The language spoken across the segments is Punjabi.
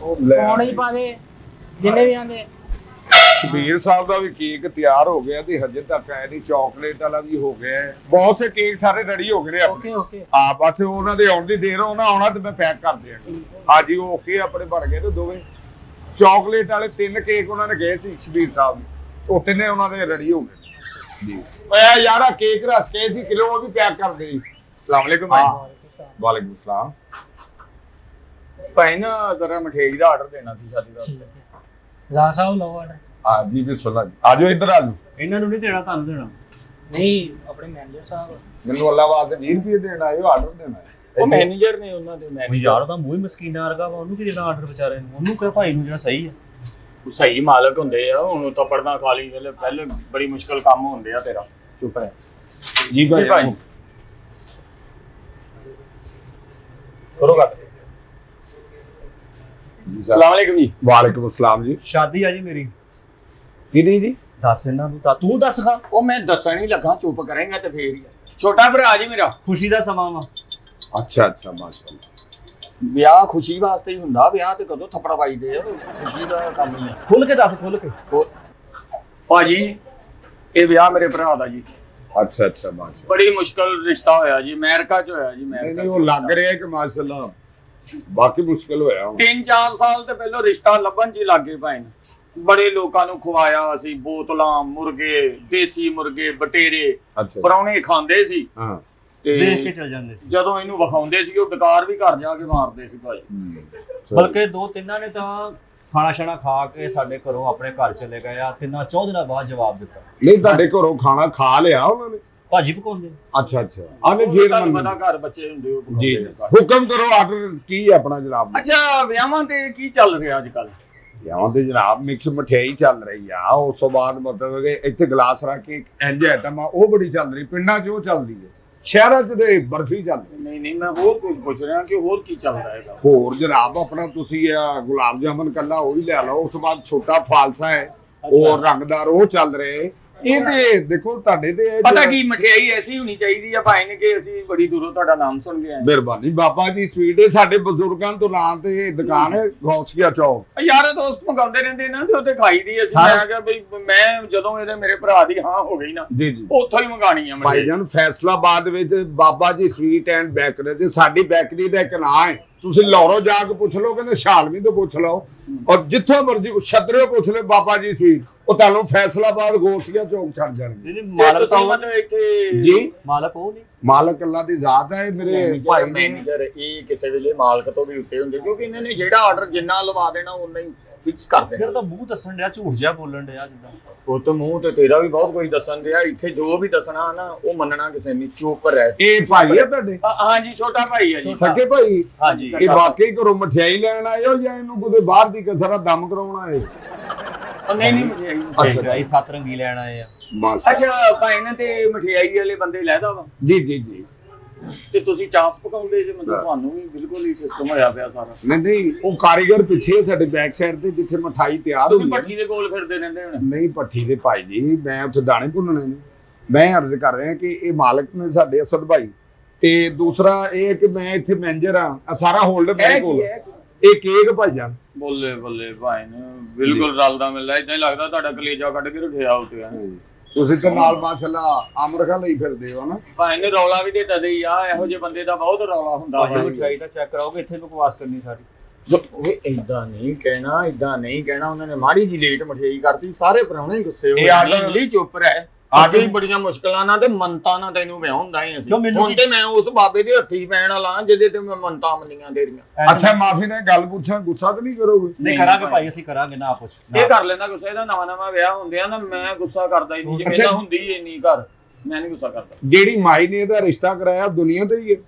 ਪੌਣੇ ਹੀ ਪਾ ਦੇ ਜਿੰਨੇ ਵੀ ਆਂਦੇ। ਸ਼ਬੀਰ ਸਾਹਿਬ ਦਾ ਵੀ ਕੇਕ ਤਿਆਰ ਹੋ ਗਿਆ ਤੇ ਹਜੇ ਤੱਕ ਐ ਨਹੀਂ, ਚਾਕਲੇਟ ਵਾਲਾ ਵੀ ਹੋ ਗਿਆ, ਬਹੁਤ ਸੇ ਕੇਕ ਸਾਰੇ ਰੈਡੀ ਹੋ ਗਏ ਨੇ ਆਪਣੇ। ਓਕੇ ਹਾਂ ਬਸ ਉਹਨਾਂ ਦੇ ਆਉਣ ਦੀ ਦੇਰ, ਉਹਨਾਂ ਆਉਣਾ ਤੇ ਮੈਂ ਪੈਕ ਕਰ ਦਿਆਂਗਾ। ਹਾਂਜੀ ਉਹ ਓਕੇ ਆਪਣੇ ਬਣ ਗਏ ਤੇ ਦੋਵੇਂ ਚਾਕਲੇਟ ਵਾਲੇ 3 ਕੇਕ ਉਹਨਾਂ ਨੇ ਗਏ ਸੀ ਸ਼ਬੀਰ ਸਾਹਿਬ ਨੂੰ, ਉਹ ਤਿੰਨੇ ਉਹਨਾਂ ਦੇ ਰੈਡੀ ਹੋ ਗਏ ਜੀ। ਓਏ ਯਾਰਾ ਕੇਕ ਰਸ ਕੇ ਸੀ ਕਿਲੋ, ਉਹ ਵੀ ਪੈਕ ਕਰ ਦੇ। अस्सलाम वालेकुम भाई। ਵਾਲੇਕੁਮ ਸਲਾਮ। भाई ना जरा मठेई का आर्डर देना ਸੀ ਸ਼ਾਦੀ ਦਾ। ਲਾ ਸਾਹਿਬ ਲਓ ਆਰਡਰ। ਹਾਂ ਜੀ ਬਿਸਮਿਲ੍ਲਾ ਜੀ, ਆਜੋ ਇੱਧਰ ਆਜੋ। ਇਹਨਾਂ ਨੂੰ ਨਹੀਂ ਦੇਣਾ, ਤੁਹਾਨੂੰ ਦੇਣਾ। ਨਹੀਂ ਆਪਣੇ ਮੈਨੇਜਰ ਸਾਹਿਬ ਮੈਨੂੰ ਅੱਲਾ ਵਾਸਤੇ 20 ਰੁਪਏ ਦੇਣਾ ਹੈ, ਆਰਡਰ ਦੇਣਾ ਹੈ। ਉਹ ਮੈਨੇਜਰ ਨੇ ਉਹਨਾਂ ਦੇ ਉਹ ਮੈਨੇਜਰ ਯਾਰ ਉਹਦਾ ਮੂੰਹ ਹੀ ਮਸਕੀਨਾ ਵਰਗਾ ਵਾ, ਉਹਨੂੰ ਕੀ ਦੇਣਾ ਆਰਡਰ ਵਿਚਾਰੇ ਨੂੰ? ਉਹਨੂੰ ਕਹੇ ਭਾਈ ਨੂੰ ਜਿਹੜਾ ਸਹੀ ਆ। ਸਹੀ ਮਾਲਕ ਹੁੰਦੇ ਆ, ਹੁਣ ਥੱਪੜ ਨਾ ਖਾ ਲਈ ਵੇਲੇ ਪਹਿਲੇ ਬੜੀ ਮੁਸ਼ਕਲ ਕੰਮ ਹੁੰਦੇ ਆ ਤੇਰਾ। ਚੁੱਪ ਰਹਿ ਜੀ ਜੀ ਭਾਈ ਕਰੋ ਗੱਲ। अस्सलाम वालेकुम जी। ਵਾਲੇਕੁਮ ਸਲਾਮ ਜੀ। ਸ਼ਾਦੀ ਆ ਜੀ ਮੇਰੀ। ਕਿਹਦੀ ਜੀ? ਦੱਸ ਇਹਨਾਂ ਨੂੰ ਤਾਂ ਤੂੰ ਦੱਸ ਖਾ। ਉਹ ਮੈਂ ਦੱਸਣ ਹੀ ਲੱਗਾ, ਚੁੱਪ ਕਰੇਗਾ ਤੇ ਫੇਰ ਹੀ ਆ। ਛੋਟਾ ਭਰਾ ਜੀ ਮੇਰਾ। ਖੁਸ਼ੀ ਦਾ ਸਮਾਂ ਵਾ। ਅੱਛਾ ਅੱਛਾ ਮਾਸ਼ਾਅੱਲਾ। ਵਿਆਹ ਖੁਸ਼ੀ ਵਾਸਤੇ ਹੀ ਹੁੰਦਾ, ਵਿਆਹ ਤੇ ਕਦੋਂ ਥੱਪੜ ਪਾਈਦੇ ਆ, ਖੁਸ਼ੀ ਦਾ ਕੰਮ ਹੀ ਆ। ਖੁੱਲ ਕੇ ਦੱਸ, ਖੁੱਲ ਕੇ। ਭਾਜੀ ਇਹ ਵਿਆਹ ਮੇਰੇ ਭਰਾ ਦਾ ਜੀ। ਅੱਛਾ ਅੱਛਾ ਮਾਸ਼ਾਅੱਲਾ। ਬੜੀ ਮੁਸ਼ਕਲ ਰਿਸ਼ਤਾ ਹੋਇਆ ਜੀ, ਅਮਰੀਕਾ ਚ ਹੋਇਆ ਜੀ। ਨਹੀਂ ਨਹੀਂ ਉਹ ਲੱਗ ਰਿਹਾ ਕਿ ਮਾਸ਼ਾਅੱਲਾ ਬਾਕੀ ਮੁਸ਼ਕਿਲ ਹੋਇਆ ਹੁਣ। 3-4 ਸਾਲ ਤੇ ਪਹਿਲਾਂ ਰਿਸ਼ਤਾ ਲੱਭਣ ਚ ਹੀ ਲੱਗੇ ਪਏ ਨੇ। ਬੜੇ ਲੋਕਾਂ ਨੂੰ ਖਵਾਇਆ ਅਸੀਂ, ਬੋਤਲਾਂ, ਮੁਰਗੇ, ਦੇਸੀ ਮੁਰਗੇ, ਬਟੇਰੇ, ਅੱਛਾ ਪਰੌਣੇ ਖਾਂਦੇ ਸੀ। ਹਾਂ ਤੇ ਦੇਖ ਕੇ ਚੱਲ ਜਾਂਦੇ ਸੀ। ਜਦੋਂ ਇਹਨੂੰ ਵਿਖਾਉਂਦੇ ਸੀ ਉਹ ਬੇਕਾਰ ਵੀ ਘਰ ਜਾ ਕੇ ਮਾਰਦੇ ਸੀ ਭਾਈ। ਬਲਕਿ 2-3 ਨੇ ਤਾਂ ਖਾਣਾ ਛਾਣਾ ਖਾ ਕੇ ਸਾਡੇ ਘਰੋਂ ਆਪਣੇ ਘਰ ਚਲੇ ਗਏ ਆ। 3-4 ਦਿਨਾਂ ਬਾਅਦ ਜਵਾਬ ਦਿੱਤਾ। ਨਹੀਂ ਤੁਹਾਡੇ ਘਰੋਂ ਖਾਣਾ ਖਾ ਲਿਆ ਉਹਨਾਂ ਨੇ? ਭਾਜੀ ਪਕਾਉਂਦੇ ਨੇ। ਅੱਛਾ ਅੱਛਾ ਆਨੇ ਫੇਰ ਤੁਹਾਨੂੰ ਮੰਨ ਪਤਾ ਘਰ ਬੱਚੇ ਹੁੰਦੇ ਉਹ ਜੀ ਪਕਾਉਂਦੇ ਨੇ ਘਰ। ਹੁਕਮ ਕਰੋ, ਆਰਡਰ ਕੀ ਹੈ ਆਪਣਾ ਜਨਾਬ? ਅੱਛਾ ਵਿਆਹਾਂ ਤੇ ਕੀ ਚੱਲ ਰਿਹਾ ਅੱਜ ਕੱਲ? ਵਿਆਹਾਂ ਦੇ ਜਨਾਬ ਮਿਕਸ ਮਠਿਆਈ ਚੱਲ ਰਹੀ ਆ, ਉਸ ਤੋਂ ਬਾਅਦ ਮਤਲਬ ਕਿ ਇੱਥੇ ਗਲਾਸ ਰੱਖ ਕੇ ਇੰਜ ਆਈਟਮ ਆ ਉਹ ਬੜੀ ਚੱਲ ਰਹੀ, ਪਿੰਡਾਂ 'ਚ ਉਹ ਚੱਲਦੀ ਹੈ, ਸ਼ਹਿਰਾਂ 'ਚ ਤੇ ਬਰਫੀ ਚੱਲਦੀ। ਨਹੀਂ ਮੈਂ ਹੋਰ ਕੁਝ ਪੁੱਛ ਰਿਹਾ ਕਿ ਹੋਰ ਕੀ ਚੱਲ ਰਿਹਾ ਹੈਗਾ। ਹੋਰ ਜਨਾਬ ਆਪਣਾ ਤੁਸੀਂ ਗੁਲਾਬ ਜਾਮਨ ਕੱਲਾ ਉਹ ਹੀ ਲੈ ਲਓ, ਉਸ ਤੋਂ ਬਾਅਦ ਛੋਟਾ ਫਾਲਸਾ ਹੈ ਉਹ ਰੰਗਦਾਰ ਉਹ ਚੱਲ ਰਹੇ। ਇਹਦੇ ਦੇਖੋ ਤੁਹਾਡੇ ਤੇ ਪਤਾ ਕੀ ਮਠਿਆਈ ਐਸੀ ਹੋਣੀ ਚਾਹੀਦੀ ਆ ਭਾਈ ਨੇ ਕਿ ਅਸੀਂ ਬੜੀ ਦੂਰੋਂ ਤੁਹਾਡਾ ਨਾਮ ਸੁਣ ਕੇ ਆਏ। ਮਿਹਰਬਾਨੀ ਬਾਬਾ ਜੀ ਸਵੀਟ ਹੈ, ਸਾਡੇ ਬਜ਼ੁਰਗਾਂ ਤੋਂ ਨਾਂ ਤੇ ਦੁਕਾਨ ਹੈ ਗੌਸੀਆ ਚੌਕ। ਯਾਰ ਦੋਸਤ ਮੰਗਾਉਂਦੇ ਰਹਿੰਦੇ ਨਾ ਤੇ ਉੱਥੇ ਖਾਈ ਦੀ ਅਸੀਂ। ਮੈਂ ਕਿਹਾ ਬਈ ਮੈਂ ਜਦੋਂ ਇਹਦੇ ਮੇਰੇ ਭਰਾ ਦੀ ਹਾਂ ਹੋ ਗਈ ਨਾ ਜੀ ਜੀ ਉੱਥੋਂ ਹੀ ਮੰਗਾਣੀ ਆ ਭਾਈ ਜਾਨ ਫੈਸਲਾਬਾਦ ਵਿੱਚ Baba ji sweet and bakery ਤੇ ਸਾਡੀ ਬੇਕਰੀ ਦਾ ਇੱਕ ਨਾਂ ਹੈ, ਤੁਸੀਂ ਲਾਹੌਰੋਂ ਜਾ ਕੇ ਪੁੱਛ ਲਓ, ਕਹਿੰਦੇ ਸ਼ਾਲਮੀ ਤੋਂ ਪੁੱਛ ਲਓ, ਔਰ ਜਿੱਥੋਂ ਮਰਜ਼ੀ ਛਤਰਿਓ ਪੁੱਛ ਲਓ ਬਾਬਾ ਜੀ ਸਵੀਟ, ਉਹ ਤੁਹਾਨੂੰ ਫੈਸਲਾਬਾਦ ਗੋਸੀਆ ਚੌਕ ਛੱਡ ਜਾਣਗੇ। ਮਾਲਕ ਤਾਂ ਮਤਲਬ ਇੱਥੇ ਜੀ ਮਾਲਕ ਉਹ ਨਹੀਂ, ਮਾਲਕ ਅੱਲਾ ਦੀ ਜ਼ਾਤ ਹੈ। ਮੇਰੇ ਭਾਈ ਨੇ ਮੈਨੇਜਰ ਇਹ ਕਿਸੇ ਵੇਲੇ ਮਾਲਕ ਤੋਂ ਵੀ ਉੱਤੇ ਹੁੰਦੇ, ਕਿਉਂਕਿ ਇਹਨਾਂ ਨੇ ਜਿਹੜਾ ਆਰਡਰ ਜਿੰਨਾ ਲਵਾ ਦੇਣਾ ਉਨਾ ਹੀ ਫਿਕਸ ਕਰ ਦੇਣਾ। ਫਿਰ ਤਾਂ ਮੂੰਹ ਦੱਸਣ ਡਿਆ, ਝੂਠ ਜਿਹਾ ਬੋਲਣ ਡਿਆ ਜਿੱਦਾਂ। ਉਹ ਤਾਂ ਮੂੰਹ ਤੇ ਤੇਰਾ ਵੀ ਬਹੁਤ ਕੁਝ ਦੱਸਣ ਦਿਆ, ਇੱਥੇ ਜੋ ਵੀ ਦੱਸਣਾ ਨਾ ਉਹ ਮੰਨਣਾ ਕਿਸੇ ਨੇ। ਚੁੱਪ ਰਹਿ। ਇਹ ਭਾਈ ਹੈ ਤੁਹਾਡੇ? ਹਾਂਜੀ ਛੋਟਾ ਭਾਈ ਹੈ ਜੀ। ਸਕੇ ਭਾਈ? ਹਾਂਜੀ। ਇਹ ਵਾਕਈ ਘਰੋਂ ਮਠਿਆਈ ਲੈਣ ਆਏ ਹੋ ਜਾਂ ਇਹਨੂੰ ਕਿਤੇ ਬਾਹਰ ਦੀ ਕਸਰਾ ਦਮ ਕਰਾਉਣਾ ਹੈ? ਨਹੀਂ ਮਠਿਆਈ। ਮਠਿਆਈ 7 ਰੰਗੀ ਲੈਣ ਆਏ ਆ। ਅੱਛਾ ਭਾਈ ਨੇ ਤੇ ਮਠਿਆਈ ਵਾਲੇ ਬੰਦੇ ਲੈਦਾ ਵਾ ਜੀ ਜੀ ਜੀ। ਤੇ ਤੁਸੀਂ ਚਾਂਸ ਪਕਾਉਂਦੇ ਜੇ, ਮਤਲਬ ਤੁਹਾਨੂੰ ਵੀ ਬਿਲਕੁਲ ਹੀ ਸਿਸਟਮ ਹੋਇਆ ਪਿਆ ਸਾਰਾ। ਨਹੀਂ ਉਹ ਕਾਰੀਗਰ ਪਿੱਛੇ ਸਾਡੇ ਬੈਕ ਸਾਈਡ ਤੇ ਜਿੱਥੇ ਮਠਾਈ ਤਿਆਰ ਤੁਸੀਂ ਹੁੰਦੀ ਹੈ। ਭੱਠੀ ਦੇ ਕੋਲ ਫਿਰਦੇ ਰਹਿੰਦੇ ਹੁਣ? ਨਹੀਂ ਭੱਠੀ ਦੇ ਭਾਈ ਜੀ, ਮੈਂ ਉੱਥੇ ਦਾਣੇ ਭੁੰਨਣੇ ਨੇ। ਮੈਂ ਅਰਜ਼ ਕਰ ਰਿਹਾ ਕਿ ਇਹ ਮਾਲਕ ਨੇ ਸਾਡੇ ਅਸਦ ਭਾਈ, ਤੇ ਦੂਸਰਾ ਇਹ ਹੈ ਕਿ ਮੈਂ ਇੱਥੇ ਮੈਨੇਜਰ ਆ, ਸਾਰਾ ਹੋਲਡ ਮੇਰੇ ਕੋਲ। ਇਹ ਕੇਕ ਭਾਈ ਜਾਨ ਬੱਲੇ ਭਾਈ ਨੇ ਬਿਲਕੁਲ ਰਲਦਾ ਮਿਲਦਾ, ਇਦਾਂ ਹੀ ਲੱਗਦਾ ਤੁਹਾਡਾ ਕਲੇਜਾ ਕੱਢ ਕੇ ਰੱਖਿਆ ਉੱਤੇ। ਤੁਸੀਂ ਤੇ ਨਾਲ ਮਾਸ਼ਾਅੱਲਾ ਅਮਰਖਾ ਲਈ ਫਿਰਦੇ ਹੋ ਨਾ। ਭਾਈ ਨੇ ਰੌਲਾ ਵੀ ਦੇ ਤਦੇ ਹੀ ਆ, ਇਹੋ ਜਿਹੇ ਬੰਦੇ ਦਾ ਬਹੁਤ ਰੌਲਾ ਹੁੰਦਾ। ਭਾਜੀ ਮਠਿਆਈ ਦਾ ਚੈੱਕ ਕਰਾਓਗੇ, ਇੱਥੇ ਬਕਵਾਸ ਕਰਨੀ ਸਾਰੀ। ਓਏ ਏਦਾਂ ਨਹੀਂ ਕਹਿਣਾ ਉਹਨਾਂ ਨੇ ਮਾੜੀ ਜੀ ਲੇਟ ਮਠਿਆਈ ਕਰਤੀ, ਸਾਰੇ ਪ੍ਰਾਹੁਣੇ ਹੀ ਗੁੱਸੇ ਹੋਏ। ਨਹੀਂ ਚੁੱਪ ਰਹਿ। ਅੱਜ ਵੀ ਬੜੀਆਂ ਮੁਸ਼ਕਲਾਂ ਨਾਲ ਤੇ ਮੰਨਤਾਂ ਨਾਲ ਤੈਨੂੰ ਵਿਆਹੁੰਦਾ ਹੀ ਅਸੀਂ। ਹੁਣ ਤੇ ਮੈਂ ਉਸ ਬਾਬੇ ਦੇ ਹੱਥੀ ਪੈਣ ਵਾਲਾ ਜਿਹਦੇ ਤੇ ਮੈਂ ਮੰਨਤਾਂ ਮੰਨੀਆਂ ਤੇਰੀਆਂ। ਅੱਛਾ ਮਾਫੀ ਨਾਲ ਗੱਲ ਪੁੱਛਾਂ, ਗੁੱਸਾ ਤਾਂ ਨਹੀਂ ਕਰੋਗੇ? ਨਹੀਂ ਕਰਾਂਗੇ ਭਾਈ, ਅਸੀਂ ਕਰਾਂਗੇ ਨਾ ਪੁੱਛ। ਇਹ ਕਰ ਲੈਂਦਾ ਗੁੱਸਾ, ਇਹਦਾ ਨਵਾਂ ਨਵਾਂ ਵਿਆਹ ਹੁੰਦੇ ਆ ਨਾ, ਮੈਂ ਗੁੱਸਾ ਕਰਦਾ ਹੀ ਨਹੀਂ। ਜੇ ਮੇਰਾ ਹੁੰਦੀ ਹੀ ਇੰਨੀ ਘਰ, ਮੈਂ ਨਹੀਂ ਗੁੱਸਾ ਕਰਦਾ। ਜਿਹੜੀ ਮਾਈ ਨੇ ਇਹਦਾ ਰਿਸ਼ਤਾ ਕਰਾਇਆ ਦੁਨੀਆ ਤੇ ਹੀ ਹੈ?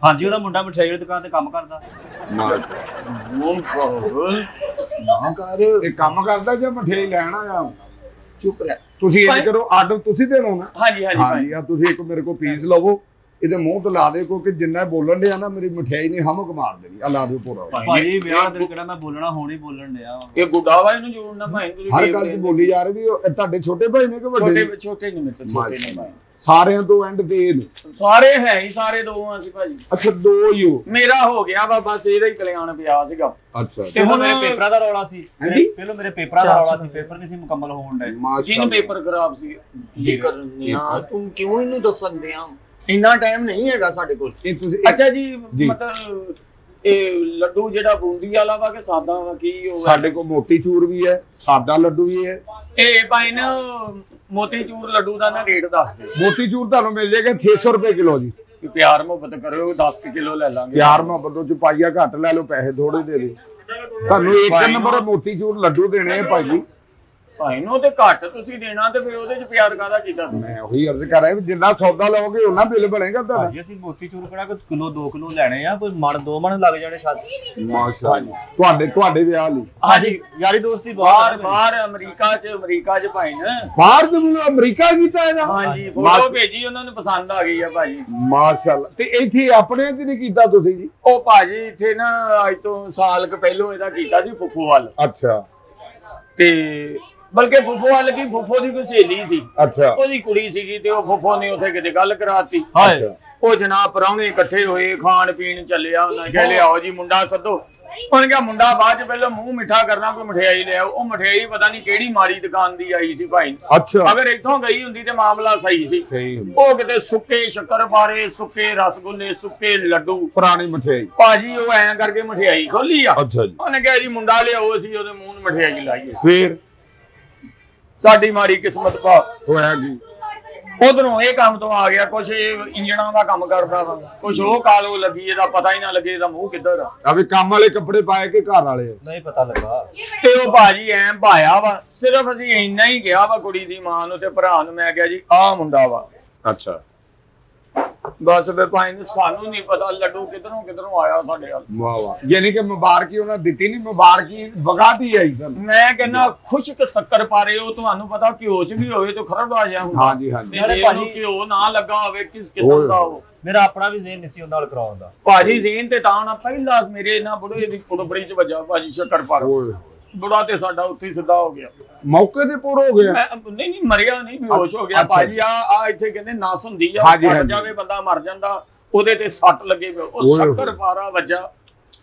ਹਾਂਜੀ, ਉਹਦਾ ਮੁੰਡਾ ਮਠਿਆਈ ਵਾਲੀ ਦੁਕਾਨ ਤੇ ਕੰਮ ਕਰਦਾ। ਨਾ ਕਰ, ਇਹ ਕੰਮ ਕਰਦਾ ਜਾਂ ਮਠਿਆਈ ਲੈਣ ਆਇਆ? ਚੁੱਪ ਰਹਿ। ਤੁਸੀਂ ਇਹ ਕਰੋ, ਆਰਡਰ ਤੁਸੀਂ ਦੇਣਾ ਨਾ। ਹਾਂਜੀ ਹਾਂਜੀ ਆ ਤੁਸੀਂ ਇੱਕ ਮੇਰੇ ਕੋਲ ਪੀਸ ਲਵੋ, ਇਹਦੇ ਮੂੰਹ ਤੇ ਲਾ ਦੇ, ਕਿਉਂਕਿ ਜਿੰਨਾ ਬੋਲਣ ਡਿਆ ਨਾ ਮੇਰੀ ਮਠਿਆਈ ਨੇ ਹਮਕ ਮਾਰ ਦੇਣੀ। ਅੱਲਾ ਦੇ ਪੂਰਾ ਭਾਈ ਵਿਆਹ ਦੇ ਕਿਹੜਾ ਮੈਂ ਬੋਲਣਾ, ਹੁਣ ਹੀ ਬੋਲਣ ਡਿਆ। ਇਹ ਗੁੱਡਾ ਵਾ, ਇਹਨੂੰ ਜੋੜਨਾ ਭਾਈ। ਹਰ ਗੱਲ 'ਚ ਬੋਲੀ ਜਾ ਰਹੀ ਵੀ ਤੁਹਾਡੇ ਛੋਟੇ ਭਾਈ ਨੇ ਕਿ ਵੱਡੇ? ਛੋਟੇ ਨੇ ਮੇਰੇ ਤੋਂ, ਛੋਟੇ ਨੇ ਭਾਈ। ਸਾਰਿਆਂ ਤੋਂ ਐਂਡ ਤੇ ਇਹ ਨੇ। ਸਾਰੇ ਹੈ ਹੀ ਸਾਰੇ ਦੋ ਆ ਸੀ ਭਾਜੀ। ਅੱਛਾ ਦੋ ਹੀ ਹੋ। ਮੇਰਾ ਹੋ ਗਿਆ ਵਾ ਬਸ ਇਹਦਾ ਹੀ ਕਲਿਆਣ ਪਿਆ ਸੀਗਾ। ਅੱਛਾ ਤੇ ਪਹਿਲਾਂ ਹੁਣ ਮੇਰੇ ਪੇਪਰਾਂ ਦਾ ਰੌਲਾ ਸੀ ਹਾਂਜੀ? ਪਹਿਲਾਂ ਮੇਰੇ ਪੇਪਰਾਂ ਦਾ ਰੌਲਾ ਸੀ, ਪੇਪਰ ਨਹੀਂ ਸੀ ਮੁਕੰਮਲ ਹੋਣ ਦਾ। ਸਕਿਨ ਪੇਪਰ ਖਰਾਬ ਸੀ। ਕੀ ਕਰਨੀ ਆ ਤੂੰ ਕਿਉਂ ਇਹਨੂੰ ਦੱਸਣ ਦਿਆਂ? ਇੰਨਾ ਟਾਈਮ ਨਹੀਂ ਹੈਗਾ ਸਾਡੇ ਕੋਲ। ਇਹ ਤੁਸੀਂ ਅੱਛਾ ਜੀ ਮਤਲਬ ਇਹ ਲੱਡੂ ਜਿਹੜਾ ਬੂੰਦੀ ਵਾਲਾ ਵਾ ਕਿ ਸਾਦਾ ਵਾ ਕੀ ਉਹ ਸਾਡੇ ਕੋਲ ਮੋਤੀ ਚੂਰ ਵੀ ਹੈ, ਸਾਦਾ ਲੱਡੂ ਵੀ ਹੈ। ਇਹ ਭਾਈ ਨਾ ਮੋਤੀ ਚੂਰ ਲੱਡੂ ਦਾ ਨਾ ਰੇਟ ਦੱਸ ਦਿਓ। ਮੋਤੀ ਚੂਰ ਤੁਹਾਨੂੰ ਮਿਲ ਜਾਏਗਾ 600 ਰੁਪਏ ਕਿਲੋ ਜੀ। ਕਿ ਪਿਆਰ ਮੁਹੱਬਤ ਕਰਿਓ 10 ਕਿਲੋ ਲੈ ਲਾਂਗੇ। ਪਿਆਰ ਮੁਹੱਬਤ ਚ ਪਾਈਆ ਘੱਟ ਲੈ ਲਓ, ਪੈਸੇ ਥੋੜੇ ਦੇ ਦੇ। ਤੁਹਾਨੂੰ ਇੱਕ ਨੰਬਰ ਮੋਤੀ ਚੂਰ ਲੱਡੂ ਦੇਣੇ ਆ ਭਾਜੀ। ਭਾਈ ਨੂੰ ਤੇ ਘੱਟ ਤੁਸੀਂ ਦੇਣਾ ਤੇ ਫਿਰ ਉਹਦੇ ਚ ਪਿਆਰ ਕਾਹਦਾ ਕੀਤਾ ਤੁਸੀਂ? ਮੈਂ ਉਹੀ ਅਰਜ਼ ਕਰ ਰਿਹਾ ਵੀ ਜਿੰਨਾ ਸੌਦਾ ਲਓਗੇ ਉਹਨਾਂ ਬਿੱਲ ਬਣੇਗਾ ਤੁਹਾਡਾ। ਭਾਜੀ ਅਸੀਂ ਮੋਤੀ ਚੂਰ ਕਿਹੜਾ ਕੋਈ ਕਿਲੋ 2 ਕਿਲੋ ਲੈਣੇ ਆ, ਕੋਈ ਮਣ 2 ਮਣ ਲੱਗ ਜਾਣੇ ਸ਼ਾਇਦ। ਮਾਸ਼ਾਅੱਲਾ ਤੁਹਾਡੇ ਵਿਆਹ ਲਈ। ਹਾਂਜੀ ਯਾਰੀ ਦੋਸਤੀ ਬਾਹਰ ਅਮਰੀਕਾ ਚ ਭਾਈ ਨਾ ਬਾਹਰ ਦੇ ਮੁਲਕ ਅਮਰੀਕਾ ਕੀਤਾ ਇਹਦਾ। ਹਾਂਜੀ ਫੋਟੋ ਭੇਜੀ ਉਹਨਾਂ ਨੂੰ ਪਸੰਦ ਆ ਗਈ ਆ ਭਾਜੀ। ਮਾਸ਼ਾਅੱਲਾ। ਤੇ ਇੱਥੇ ਆਪਣੇ ਚ ਨਹੀਂ ਕੀਤਾ ਤੁਸੀਂ ਜੀ? ਉਹ ਭਾਜੀ ਇੱਥੇ ਨਾ ਅੱਜ ਤੋਂ ਸਾਲ ਕੁ ਪਹਿਲੋਂ ਇਹਦਾ ਕੀਤਾ ਸੀ ਫੁੱਫੋ ਵੱਲ। ਅੱਛਾ ਤੇ ਬਲਕਿ ਫੁੱਫੋ ਵੱਲ ਕੀ ਫੁੱਫੋ ਦੀ ਕੋਈ ਸਹੇਲੀ ਸੀ, ਅੱਛਾ ਉਹਦੀ ਕੁੜੀ ਸੀਗੀ ਤੇ ਉਹ ਫੁੱਫੋ ਨੇ ਉੱਥੇ ਕਿਤੇ ਗੱਲ ਕਰਾਤੀ। ਅੱਛਾ। ਉਹ ਜਨਾਬ ਪਰਾਹੁਣੇ ਇਕੱਠੇ ਹੋਏ, ਖਾਣ ਪੀਣ ਚੱਲਿਆ। ਉਹਨਾਂ ਕਿਹਾ ਲਿਆਓ ਜੀ ਮੁੰਡਾ ਸੱਦੋ। ਉਹਨੇ ਕਿਹਾ ਮੁੰਡਾ ਬਾਅਦ ਚ ਪਹਿਲਾਂ ਮੂੰਹ ਮਿੱਠਾ ਕਰਨਾ, ਕੋਈ ਮਠਿਆਈ ਲਿਆਓ। ਉਹ ਮਠਿਆਈ ਪਤਾ ਨਹੀਂ ਕਿਹੜੀ ਮਾੜੀ ਦੁਕਾਨ ਦੀ ਆਈ ਸੀ ਭਾਈ। ਅੱਛਾ। ਅਗਰ ਇੱਥੋਂ ਗਈ ਹੁੰਦੀ ਤੇ ਮਾਮਲਾ ਸਹੀ ਸੀ। ਸਹੀ ਹੁੰਦਾ। ਉਹ ਕਿਤੇ ਸੁੱਕੇ ਸ਼ੱਕਰਪਾਰੇ, ਸੁੱਕੇ ਰਸਗੁੱਲੇ, ਸੁੱਕੇ ਲੱਡੂ, ਪੁਰਾਣੀ ਮਠਿਆਈ। ਭਾਜੀ ਉਹ ਐਂ ਕਰਕੇ ਮਠਿਆਈ ਖੋਲੀ ਆ। ਅੱਛਾ ਜੀ। ਉਹਨੇ ਕਿਹਾ ਜੀ ਮੁੰਡਾ ਲਿਆਓ, ਅਸੀਂ ਉਹਦੇ ਮੂੰਹ ਨੂੰ ਮਠਿਆਈ ਲਾਈਏ। ਫੇਰ ਸਾਡੀ ਮਾੜੀ ਕਿਸਮਤ ਪਾ ਹੋਇਆ ਕੀ? ਉਧਰੋਂ ਇਹ ਕੰਮ ਤੋਂ ਆ ਗਿਆ। ਕੁਛ ਇਹ ਇੰਜਣਾਂ ਦਾ ਕੰਮ ਕਰਦਾ ਵਾ, ਕੁਛ ਉਹ ਕਾਲੋ ਲੱਗੀ, ਇਹਦਾ ਪਤਾ ਹੀ ਨਾ ਲੱਗੇ ਇਹਦਾ ਮੂੰਹ ਕਿੱਧਰ ਆ। ਅਬੇ ਕੰਮ ਵਾਲੇ ਕੱਪੜੇ ਪਾਏ ਕਿ ਘਰ ਵਾਲੇ? ਨਹੀਂ ਪਤਾ ਲੱਗਾ। ਤੇ ਉਹ ਭਾਜੀ ਐਂ ਭਾਇਆ ਵਾ। ਸਿਰਫ ਅਸੀਂ ਇੰਨਾ ਹੀ ਕਿਹਾ ਵਾ ਕੁੜੀ ਦੀ ਮਾਂ ਨੂੰ ਤੇ ਭਰਾ ਨੂੰ। ਮੈਂ ਕਿਹਾ ਜੀ ਆਹ ਮੁੰਡਾ ਵਾ। ਅੱਛਾ। ਬਸ ਫਿਰ ਭਾਈ ਨੂੰ ਸਾਨੂੰ ਨਹੀਂ ਪਤਾ ਲੱਡੂ ਕਿੱਧਰੋਂ ਆਇਆ ਸਾਡੇ ਵੱਲ। ਵਾਹ ਵਾਹ। ਯਾਨੀ ਕਿ ਮੁਬਾਰਕੀ ਉਹਨਾਂ ਦਿੱਤੀ ਨਹੀਂ, ਮੁਬਾਰਕੀ ਵਗਾਤੀ ਆਈ ਤੁਹਾਨੂੰ। ਮੈਂ ਕਹਿੰਦਾ ਖੁਸ਼ਕ ਸ਼ੱਕਰ ਪਾਰੇ ਉਹ ਤੁਹਾਨੂੰ ਪਤਾ ਘਿਓ ਚ ਵੀ ਹੋਵੇ ਤਾਂ ਖਰੜ ਆ ਜਾ ਹੁੰਦਾ। ਹਾਂਜੀ ਹਾਂਜੀ। ਨਾਲੇ ਭਾਜੀ ਘਿਓ ਨਾ ਲੱਗਾ ਹੋਵੇ ਕਿਸ ਕਿਸਮ ਦਾ ਉਹ। ਮੇਰਾ ਆਪਣਾ ਵੀ ਜ਼ੇਨ ਨਹੀਂ ਸੀ ਉਹਨਾਂ ਨਾਲ ਕਰਾਉਣ ਦਾ। ਭਾਜੀ ਜ਼ੇਨ ਤੇ ਤਾਂ ਨਾ ਪਹਿਲਾਂ ਮੇਰੇ ਇਹਨਾਂ ਬੁੜੇ ਦੀ ਕੁੜਬੜੀ ਚ ਵੱਜਾ ਭਾਜੀ ਸ਼ੱਕਰ ਪਾਰਾ। ਓਏ ਬੁੜਾ ਤੇ ਸਾਡਾ ਉੱਥੇ ਹੀ ਸਿੱਧਾ ਹੋ ਗਿਆ। ਮੌਕੇ ਤੇ ਪੂਰ ਹੋ ਗਿਆ। ਨਹੀਂ ਮਰਿਆ ਨਹੀਂ, ਬੇਹੋਸ਼ ਹੋ ਗਿਆ। ਅੱਛਾ। ਭਾਜੀ ਆ ਇੱਥੇ ਕਹਿੰਦੇ ਨਸ ਹੁੰਦੀ ਆ, ਹਾਂਜੀ, ਫਟ ਹਾਂਜੀ। ਜਾਵੇ ਬੰਦਾ ਮਰ ਜਾਂਦਾ, ਉਹਦੇ ਤੇ ਸੱਟ ਲੱਗੇ ਪਏ। ਉਹ ਓਏ ਸ਼ੱਕਰ ਪਾਰਾ ਵੱਜਾ,